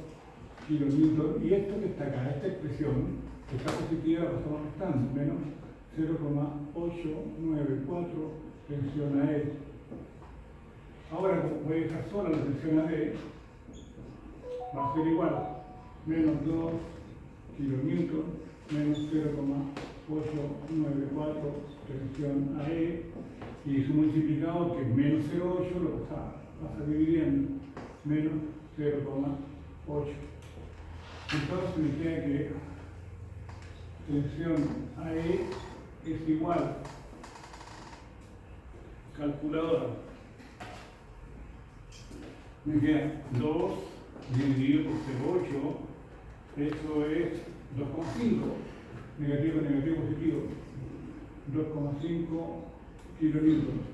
kilonewtons. Y esto que está acá, esta expresión, que está positiva, la estamos restando. Menos 0,894 tensión AD. Ahora voy a dejar sola la tensión AD. Va a ser igual a menos 2 kilonewtons menos 0,894 tensión AE y su multiplicador, que es menos 0,8, lo vas a dividiendo, menos 0,8. Entonces me queda que tensión AE es igual, calculadora, me queda 2 dividido por 0,8, eso es 2,5, negativo, negativo, positivo, 2,5 kilonewtons.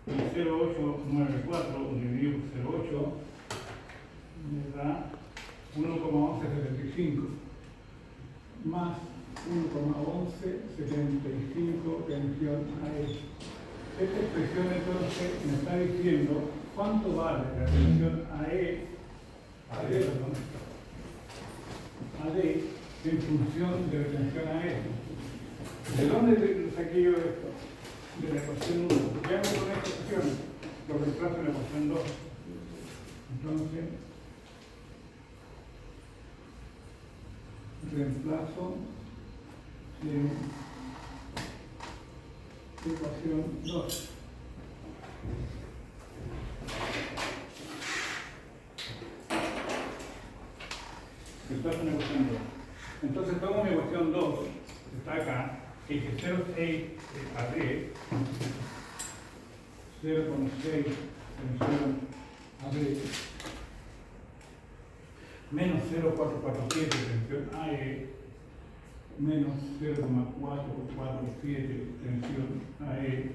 Y 0,894 dividido por 0,8 me da 1,1175 más 1,1175 tensión AE. Esta expresión entonces me está diciendo cuánto vale la tensión AD en función de la tensión AE. ¿De dónde saqué yo esto? De la ecuación 1. ¿Qué hago con esta ecuación? Lo reemplazo en la ecuación 2. Entonces, reemplazo en ecuación 2. Reemplazo en la ecuación 2. Entonces tomo mi ecuación 2, que está acá, que dice 0,6 AD, 0,6 tensión AD, menos 0,447 tensión AE, menos 0,447 tensión AE,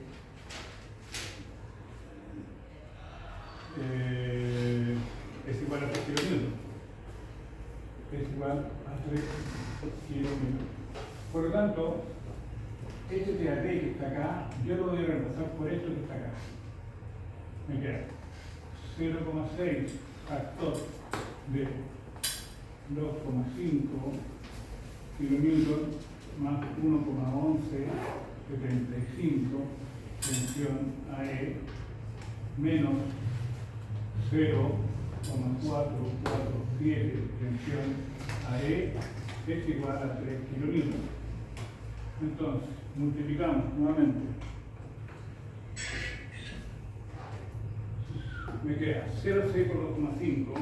es igual a 3 kilonewtons. Es igual a 3 kilómetros. Por lo tanto, este TAD que está acá, yo lo voy a reemplazar por esto que está acá. Me queda 0,6 factor de 2,5 kilonewtons más 1,1175 tensión AE menos 0,447 tensión AE es igual a 3 kilonewtons. Entonces, multiplicamos nuevamente. Me queda 0,6 por 2,5,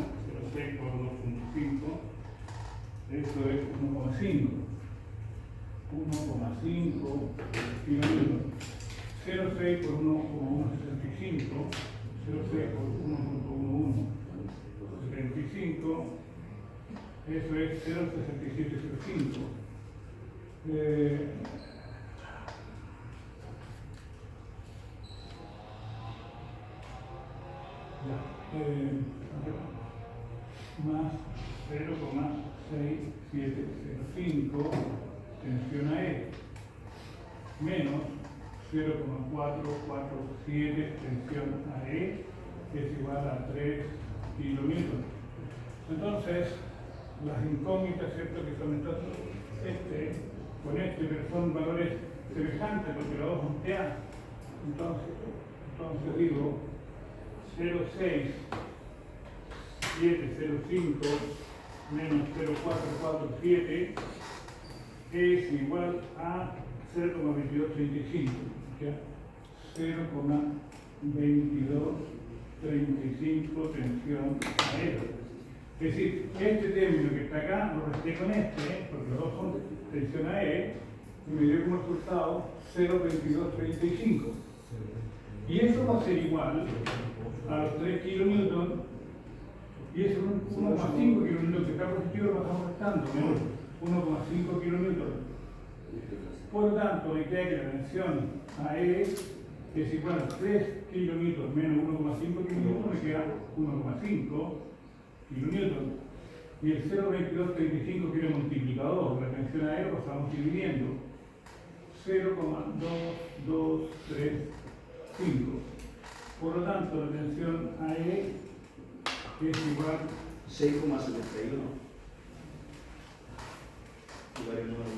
0,6 por 2,5, eso es 1,5. 1,5 kilonewtons. 0,6 por 1,175, 0,6 por 1,1175, eso es 0,6705. Más 0,6705 tensión AE menos 0,447 tensión AE es igual a 3 kilonewtons. Entonces, las incógnitas, ¿cierto? Que son estas, con pero son valores semejantes porque los dos son TA. Entonces digo 0,6705 menos 0,447 es igual a 0,2235. ¿Ya? 0,2235 tensión AE. Es decir, este término que está acá lo resté con este, porque los dos son tensión AE, y me dio como resultado 0,2235. Y eso va a ser igual a los 3 kilonewtons, y es 1,5 kilonewtons, que está positivo lo estamos restando, 1,5 kilonewtons. Por lo tanto, me queda que la tensión AE es igual a 3 kilonewtons menos 1,5 kilonewtons, me queda 1,5 kilonewtons. Y el 0,2235 que es multiplicador, la tensión AE lo pasamos dividiendo. 0,2235. Por lo tanto, la tensión AE es igual 6,71. Igual el número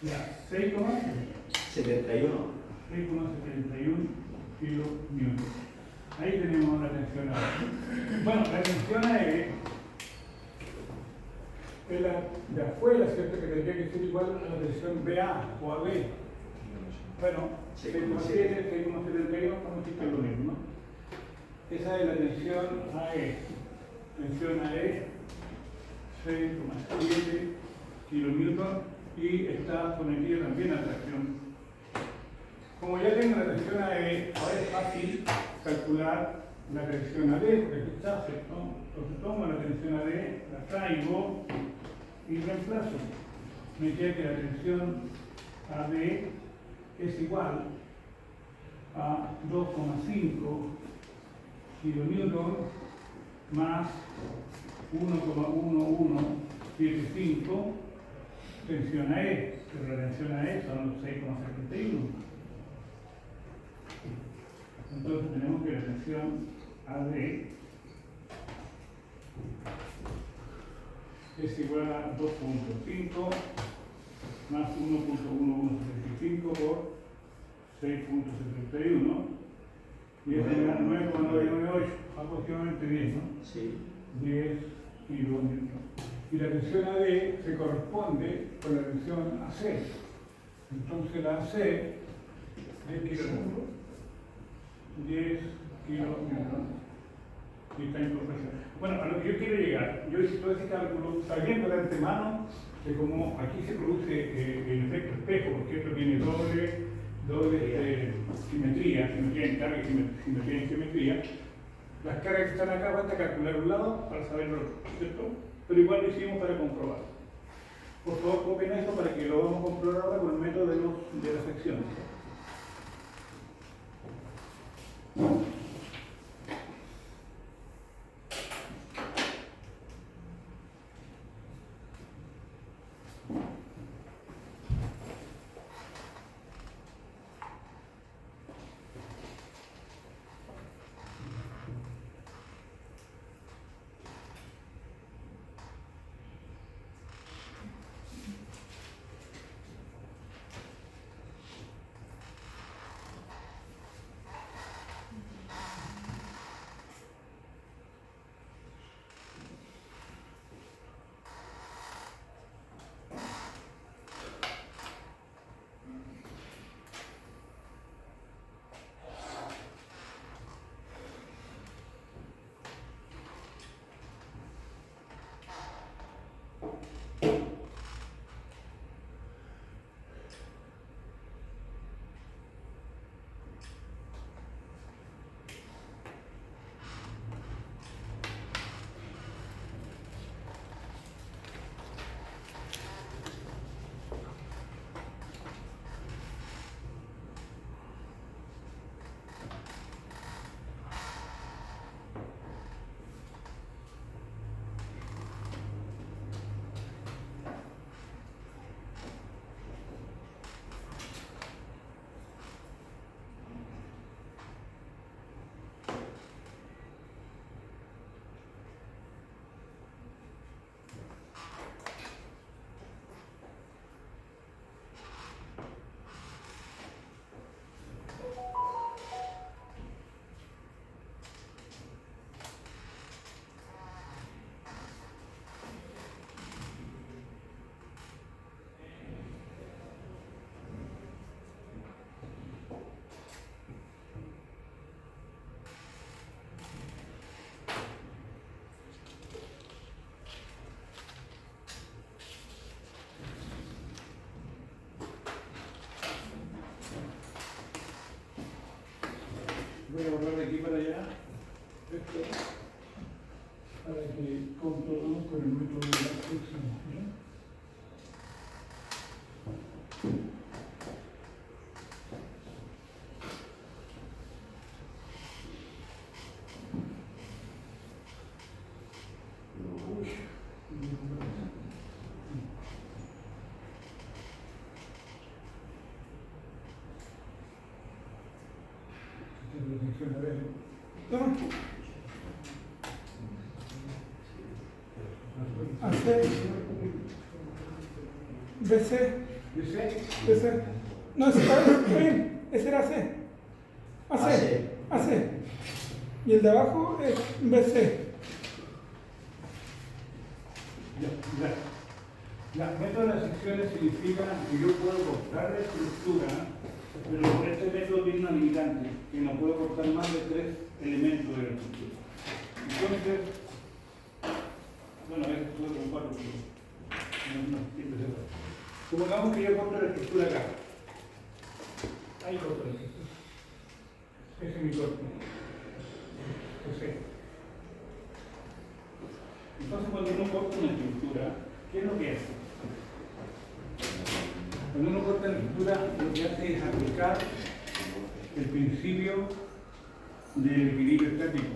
1. a 6,71 kilonewtons. Ahí tenemos la tensión AE. Bueno, la tensión AE es la de afuera, ¿cierto? Que tendría que ser igual a la tensión BA o AB. Bueno, 6,7, 6,71, estamos diciendo lo mismo, ¿no? Esa es la tensión AE. Tensión AE, 6,7 kilonewtons, y está sometida también a tracción. Como ya tengo la tensión AE, ahora es fácil calcular la tensión AD, porque aquí está, ¿cierto? Entonces tomo la tensión AD, la traigo y reemplazo. Me queda que la tensión AD es igual a 2,5 kilonewtons más 1,1175, tensión AE, pero la tensión AE son 6,71. Entonces tenemos que la tensión AD es igual a 2.5 más 1.1175 por 6.71 y eso me da 9,998, aproximadamente 10, ¿no? Sí. 10 kilómetros. Y la tensión AD se corresponde con la tensión AC. Entonces la AC, 10 kilómetros, 10 kilómetros, y está en compresión. Bueno, a lo que yo quiero llegar, yo hice todo ese cálculo sabiendo de antemano que como aquí se produce el efecto espejo, porque esto tiene doble simetría en carga y simetría en geometría, las cargas que están acá basta calcular un lado para saber el otro, ¿cierto? Pero igual lo hicimos para comprobar. Por favor, copien esto para que lo vamos a comprobar ahora con el método de las secciones. Voy a borrar de aquí para allá esto para que comprobemos con el método de la sección. ¿Ya? Toma. AC, BC, BC. No, está bien, ese era AC. AC. Y el de abajo es BC. Ya, método de las secciones significa que yo puedo cortar la estructura, pero este método tiene una limitante, que no puedo cortar más de 3 elementos de la estructura. Entonces, bueno, a veces puedo con 4, pero no, siempre se puede. Supongamos que yo corto la estructura acá. Ahí corto la estructura. Ese es mi corte. Entonces, cuando uno corta una estructura, ¿qué es lo que hace? Cuando uno corta la estructura, lo que hace es aplicar el principio del equilibrio estático.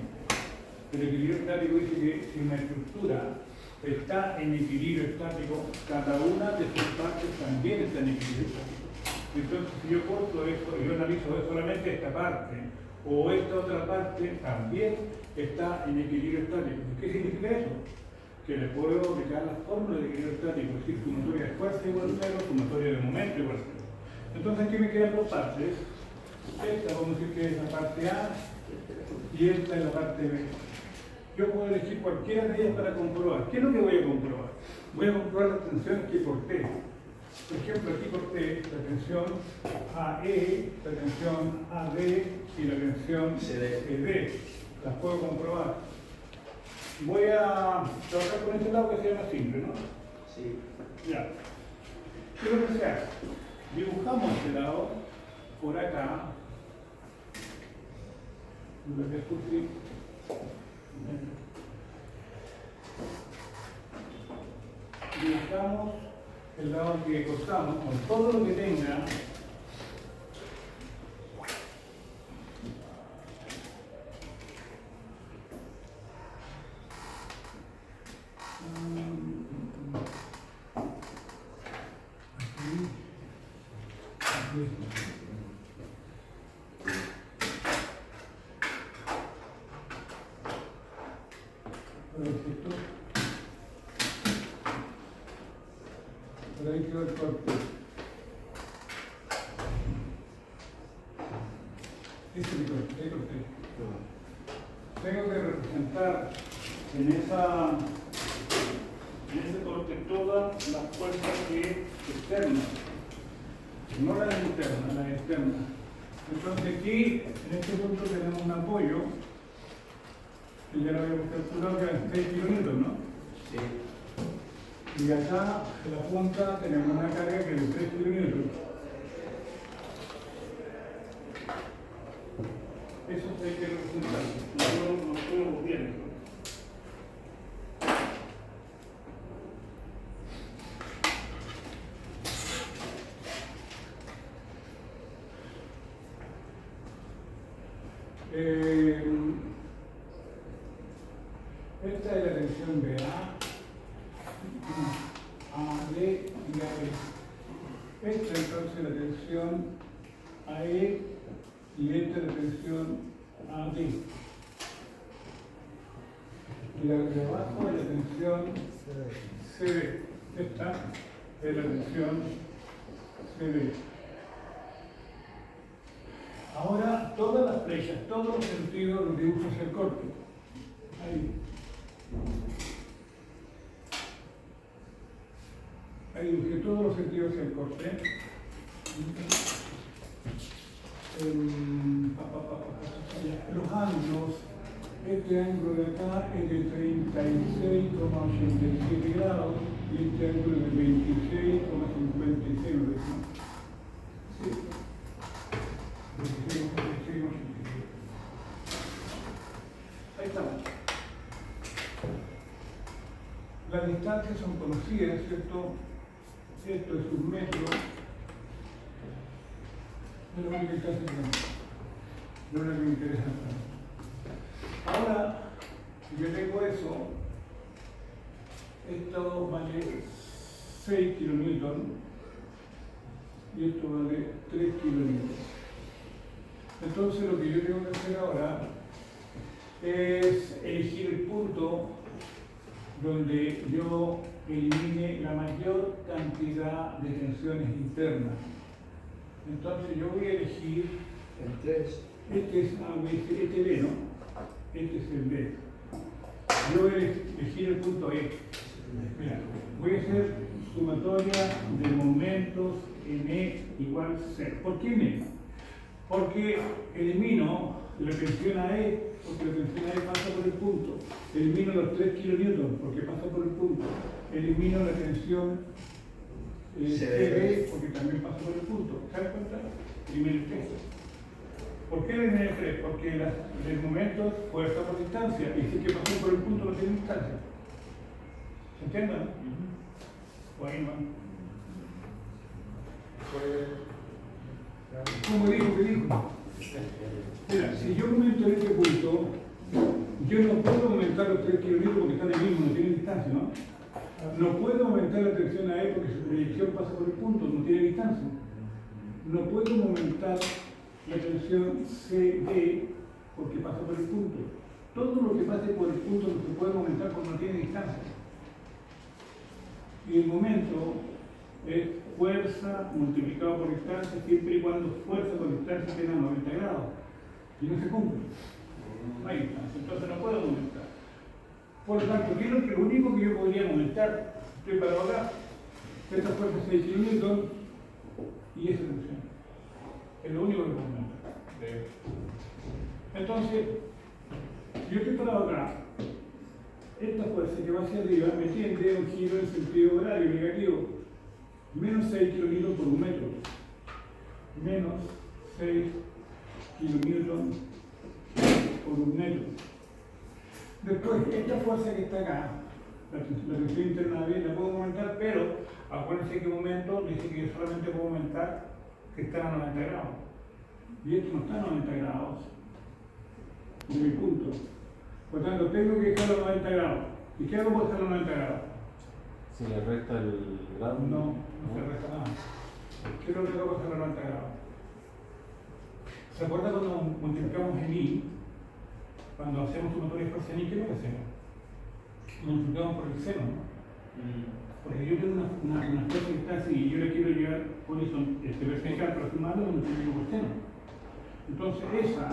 El equilibrio estático dice que si una estructura está en equilibrio estático, cada una de sus partes también está en equilibrio estático. Entonces, si yo corto esto y yo analizo solamente esta parte, o esta otra parte también está en equilibrio estático. ¿Qué significa eso? Que le puedo aplicar las fórmulas de equilibrio estático, es decir, sumatoria de fuerza igual a cero, sumatoria de momento igual a cero. Entonces aquí me quedan dos partes. Esta vamos a decir que es la parte A y esta es la parte B. Yo puedo elegir cualquiera de ellas para comprobar. ¿Qué es lo que voy a comprobar? Voy a comprobar las tensiones que corté. Por ejemplo, aquí corté la tensión AE, la tensión AD y la tensión CD. Las puedo comprobar. Voy a trabajar con este lado que se llama simple, ¿no? Sí. Ya. ¿Qué es lo que se hace? Dibujamos este lado por acá. Lo que escupí. Dibujamos el lado que cortamos con todo lo que tenga por ahí quedó el corte. Este es el corte, tengo que representar en ese corte todas las fuerzas externas, no las internas, las externas. Entonces aquí, en este punto tenemos un apoyo, que ya lo habíamos calculado que eran 6 kilonewtons, ¿no? Sí. Y acá, en la punta, tenemos una carga que es de 3 kilonewtons. Eso hay que representar, no puedo copiar eso. Esta es la tensión de AD y AE. Esta entonces la tensión AE y esta es la tensión AD. Y la de abajo es la tensión CD. Esta es la tensión CD. Ahora todas las flechas, todos los sentidos los dibujo hacia el corte. Ahí. Ahí dibujé todos los sentidos hacia el corte. Los ángulos, este ángulo de acá es de 36,87 grados y este ángulo es de 26,56 grados. Sí. 26,56. Ahí estamos. Las distancias son conocidas, ¿cierto? Esto es 1 metro. No es lo único que está haciendo. No es lo que me interesa. Ahora, si yo tengo eso, esto vale 6 kilonewtons y esto vale 3 kilonewtons. Entonces lo que yo tengo que hacer ahora es elegir el punto donde yo elimine la mayor cantidad de tensiones internas. Entonces yo voy a elegir El 3. este es este B, ¿no? Este es el B. Yo voy a elegir el punto E. Mira, voy a hacer sumatoria de momentos en E igual 0. ¿Por qué en E? Porque elimino la tensión AE, porque la tensión AE pasa por el punto. Elimino los 3 kilonewtons, porque pasa por el punto. Elimino la tensión CD, porque también pasa por el punto. ¿Sabes cuenta? Elimino el 3. ¿Por qué elimino el 3? Porque el momento es fuerza por distancia, y si que pasó por el punto no tiene distancia. ¿Se entiende? Bueno. ¿Cómo dijo? ¿Qué dijo? Mira, si yo comento en este punto, yo no puedo aumentar los 3 kilómetros porque están ahí mismo, no tienen distancia, ¿no? No puedo aumentar la tensión A E porque su proyección pasa por el punto, no tiene distancia. No puedo aumentar la tensión CD porque pasa por el punto. Todo lo que pase por el punto no se puede aumentar porque no tiene distancia. Y el momento es fuerza multiplicado por distancia siempre y cuando fuerza con distancia tenga 90 grados. Y no se cumple. No hay distancia, entonces no puedo aumentar. Por lo tanto, quiero que lo único que yo podría aumentar, estoy parado acá, esta fuerza es 6 kilonewton y esa tensión. Es lo único que puedo aumentar. Entonces, si yo estoy parado acá, esta fuerza que va hacia arriba me tiende a un giro en sentido horario negativo. Menos 6 kilonewton por un metro. Menos 6 kilonewton por un metro. Después, esta fuerza que está acá, la tensión interna B, la puedo aumentar, pero acuérdense que un momento dice que yo solamente puedo aumentar que están a 90 grados. Y esto no está a 90 grados de mi punto. Por lo tanto, tengo que dejarlo a 90 grados. ¿Y qué hago por dejarlo a 90 grados? Si le resta el grado. No se resta nada. ¿Qué es lo que tengo que hacer a 90 grados? ¿Se acuerda cuando multiplicamos en I? Cuando hacemos sumatoria espacial, ¿qué es lo que hacemos? Multiplicamos por el seno, ¿no? Porque yo tengo una fuerza que está así y yo le quiero llevar por eso vertical, pero sumarlo lo multiplico por seno. Entonces esa,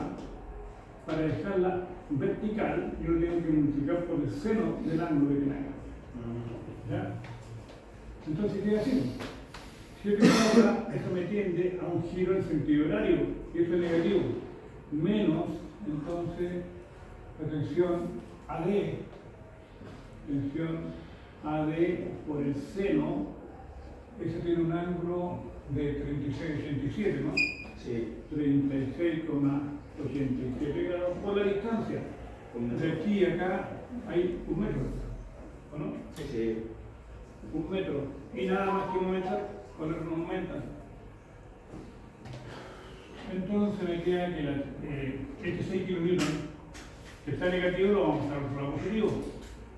para dejarla vertical, yo le tengo que multiplicar por el seno del ángulo que tiene acá. ¿Ya? Entonces queda así. Si yo tengo ahora, eso me tiende a un giro en sentido horario, y eso es negativo. Menos, entonces, la tensión AD, tensión AD por el seno, ese tiene un ángulo de 36,87, ¿no? Sí. 36,87 grados por la distancia. De aquí a acá hay un metro, ¿o no? Sí. Un metro. Y nada más que aumentar, con el no aumentan. Entonces me queda que este 6 kilonewton que está negativo lo vamos a usar por lo positivo.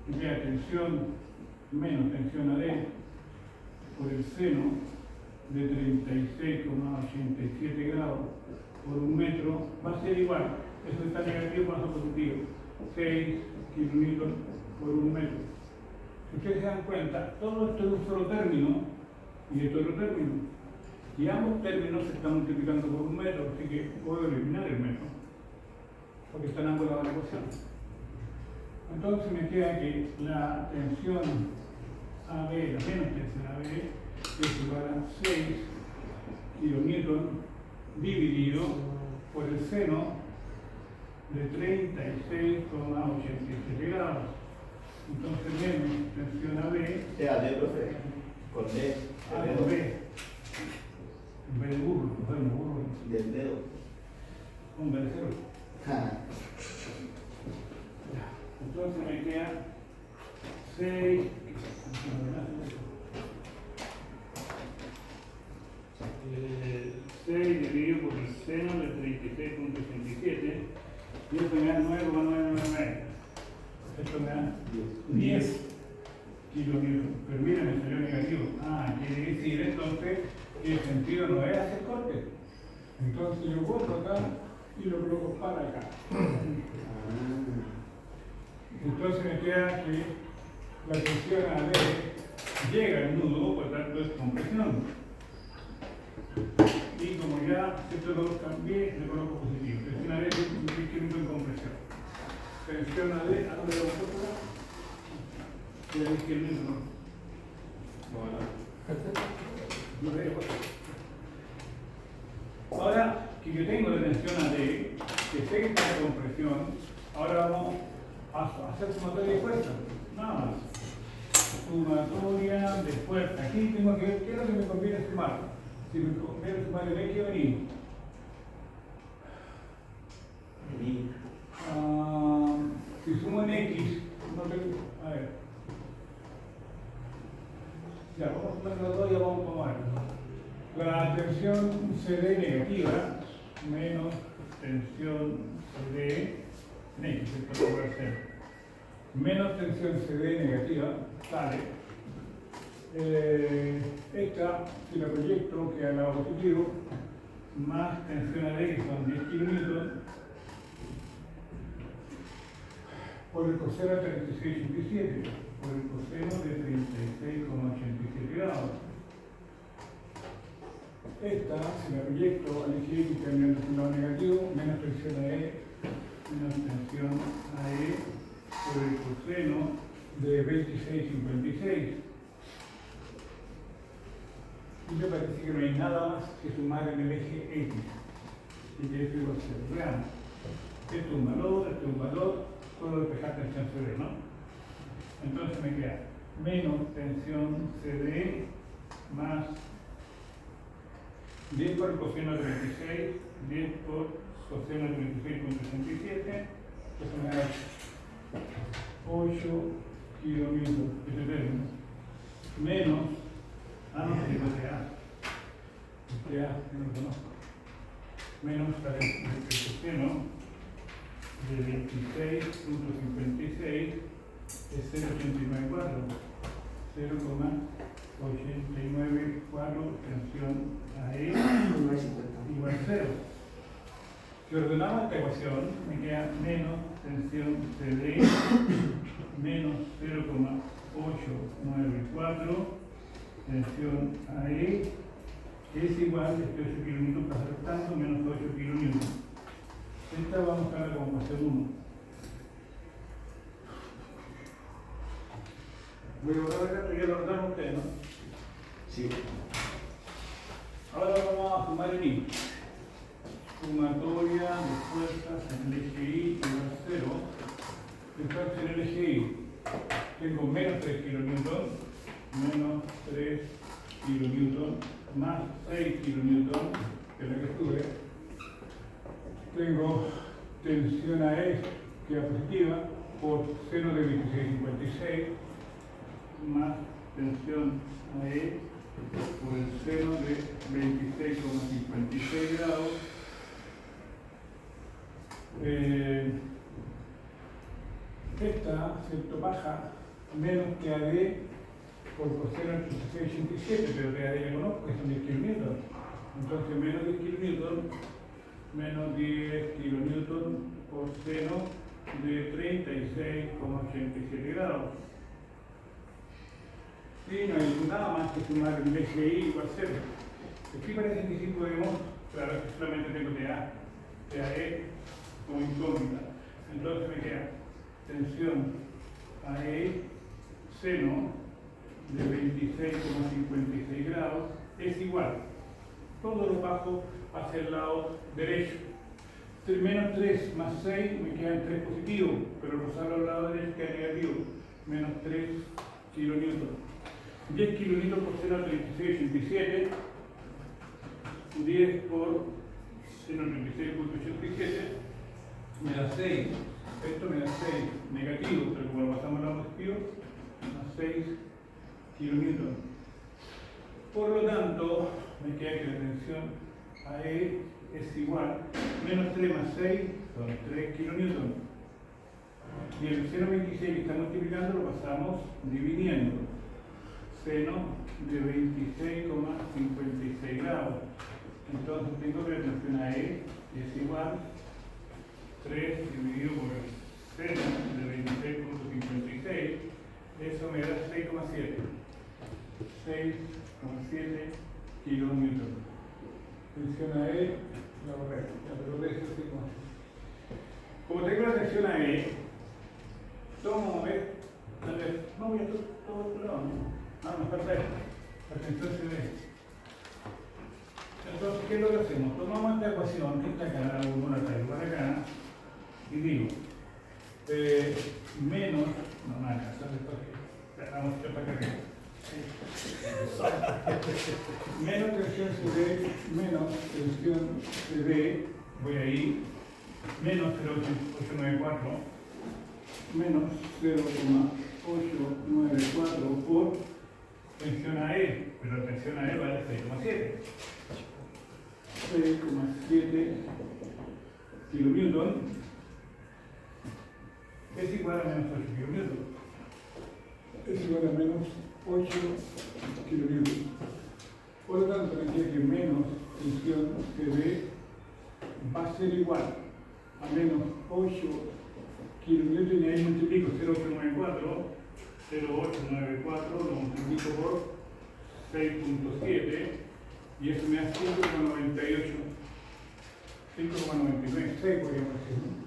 Me queda tensión menos tensión AD por el seno de 36,87 grados por un metro va a ser igual. Eso está negativo pasa positivo. 6 kilonewton por un metro. Si ustedes se dan cuenta, todo esto es un solo término y esto es otro término. Y ambos términos se están multiplicando por un metro, así que puedo eliminar el metro, porque están ambos en la ecuación. Entonces me queda que la tensión AB, la menos tensión AB, es igual a 6 kilonewton dividido por el seno de 36,87 grados. Entonces menos tensión AB, Sea D, profe. Con D. A por B. En vez de burro, bueno, burro, Del dedo. un B de cero. Ja. Entonces me queda 6, 6 dividido por el seno de 36,87 y esto me da 9,999. Esto me da 10 kilonewton. Pero mira, me salió negativo. Quiere decir entonces que el sentido no es hacer corte. Entonces yo borro acá y lo coloco para acá. Entonces me queda que la tensión AD llega al nudo, por tanto es compresión. Y como ya esto lo cambié, le coloco positivo. Tensión AD es un kilómetro en compresión. Tensión AD, ¿a dónde lo vamos a colocar? Y la izquierda no. No veo. Ahora que yo tengo la tensión AD, que sé que está en compresión, ahora vamos a hacer sumatoria de fuerza, nada más. Sumatoria de fuerza. Aquí tengo que ver qué es lo que me conviene sumar. Si me conviene sumar el X o el Y. Si sumo en X, no tengo. A ver. Ya, vamos a sumar los dos y ya vamos a tomar. La tensión CD negativa menos tensión CD en X, esto lo voy a hacer. Menos tensión CD negativa, sale. Esta, si la proyecto, queda al lado positivo, más tensión AD, que son 10 kN, por el coseno de 36,87, por el coseno de 36,87 grados. Esta, si la proyecto al eje X cambiando de un lado negativo, menos tensión AE, menos tensión AE por el coseno de 26,56. Y me parece que no hay nada más que sumar en el eje X. Y que eso iba a ser. Veamos. Esto es un valor, puedo despejar tensión CD, ¿no? Entonces me queda menos tensión CD más 10 por el coseno de 36, 10 por coseno de 36,67, eso me da 8 kilonewton, menos, no sé qué TA, no lo conozco, menos el coseno de 26,56 es 0,894, 0,894 tensión AE igual 0. Si ordenamos esta ecuación, me queda menos tensión CD menos 0,894 tensión AE es igual, este 8 kN pasa restando, menos 8 kN. Esta vamos a buscarla como ecuación 1. Voy a borrar acá, ya lo ordenaron ustedes, ¿no? Sí. Ahora vamos a sumar el I. Sumatoria de fuerzas en el eje I igual a 0. Entonces en el eje I tengo menos 3 kN, menos 3 kN, más 6 kN, que es la que estuve. Tengo tensión AE, que es positiva, por seno de 26,56, más tensión AE por el seno de 26,56 grados. Esta, ¿cierto? Baja menos que AD por coseno de 36,87, pero que AD ya conozco, que son 10 kN. Entonces menos 10 kN, menos 10 kN por seno de 36,87 grados. Y no hay nada más que sumar el eje I igual 0. Aquí parece que sí podemos, claro que solamente tengo TAE como incógnita. Entonces me queda tensión AE seno de 26,56 grados es igual. Todo lo bajo hacia el lado derecho. Menos 3 más 6 me quedan 3 positivos, pero rozarlo al lado derecho queda negativo. Menos 3 kN. 10 kN por seno de 36,87, 10 por seno de 36,87 me da 6. Esto me da 6 negativo, pero como lo pasamos al lado positivo, más 6 kN. Por lo tanto, me queda que la tensión AE es igual, menos 3 más 6 son 3 kN. Y el seno 26 que está multiplicando lo pasamos dividiendo. Seno de 26,56 grados. Entonces tengo que la tensión AE es igual 3 dividido por el seno de 26,56. Eso me da 6,7. 6,7 kN. Tensión AE, la borré, pero de eso 6,7. Como tengo la tensión AE, tomo, a ver, no voy a todo otro lado, ¿no? Me falta esto, la tensión CD. Entonces, ¿qué es lo que hacemos? Tomamos esta ecuación, que está acá, la traigo para acá, y digo, menos, no me alcanza, vamos a echar para acá. Menos tensión CD, menos tensión CD, voy ahí, menos 0,894, menos 0,894 por tensión AE, pero la tensión AE vale 6,7. 6,7 kN es igual a menos 8 kilonewtons. Es igual a menos 8 kilonewtons. Por lo tanto, decía que menos tensión CD va a ser igual a menos 8 kilonewtons y ahí multiplico 0,894, 0,894 lo multiplico por 6.7 y eso me da 5,98, 5,99, 6 podríamos decir, ¿no?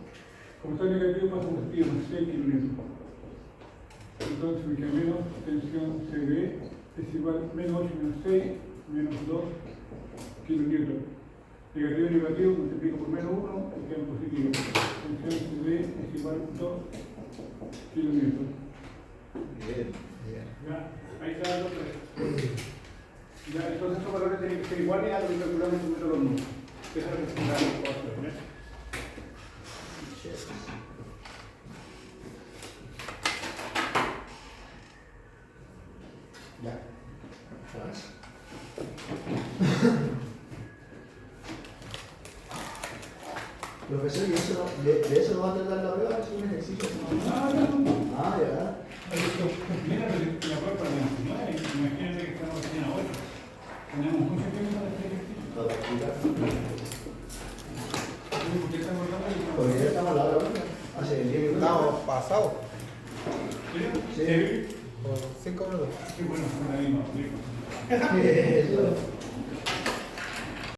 Como está negativo paso positivo, 6 kilonewtons. Entonces me queda menos tensión CD es igual a menos 8 menos 6 menos 2 kilonewtons. Negativo y negativo multiplico por menos 1 y queda positivo. Tensión CD es igual a 2 kilonewtons. Bien, bien. Ya, ahí está los tres. Ya, entonces estos valores tienen que ser iguales a lo que calculamos en los números. Eso es lo que se da los costos, ¿ya? Ya. Profesor, ¿y eso, de eso no va a tratar la prueba? ¿Es un ejercicio? Ah, ya. Mira, la prueba para la 29, imagínate que estamos recién a 8. Tenemos mucho tiempo para hacer ejercicio. ¿Lo explica? ¿Por qué estamos hablando? Porque ya estamos a la hora, hace 10 minutos. Estamos pasados Sí. por 5 minutos. Qué bueno, fue la misma. Eso.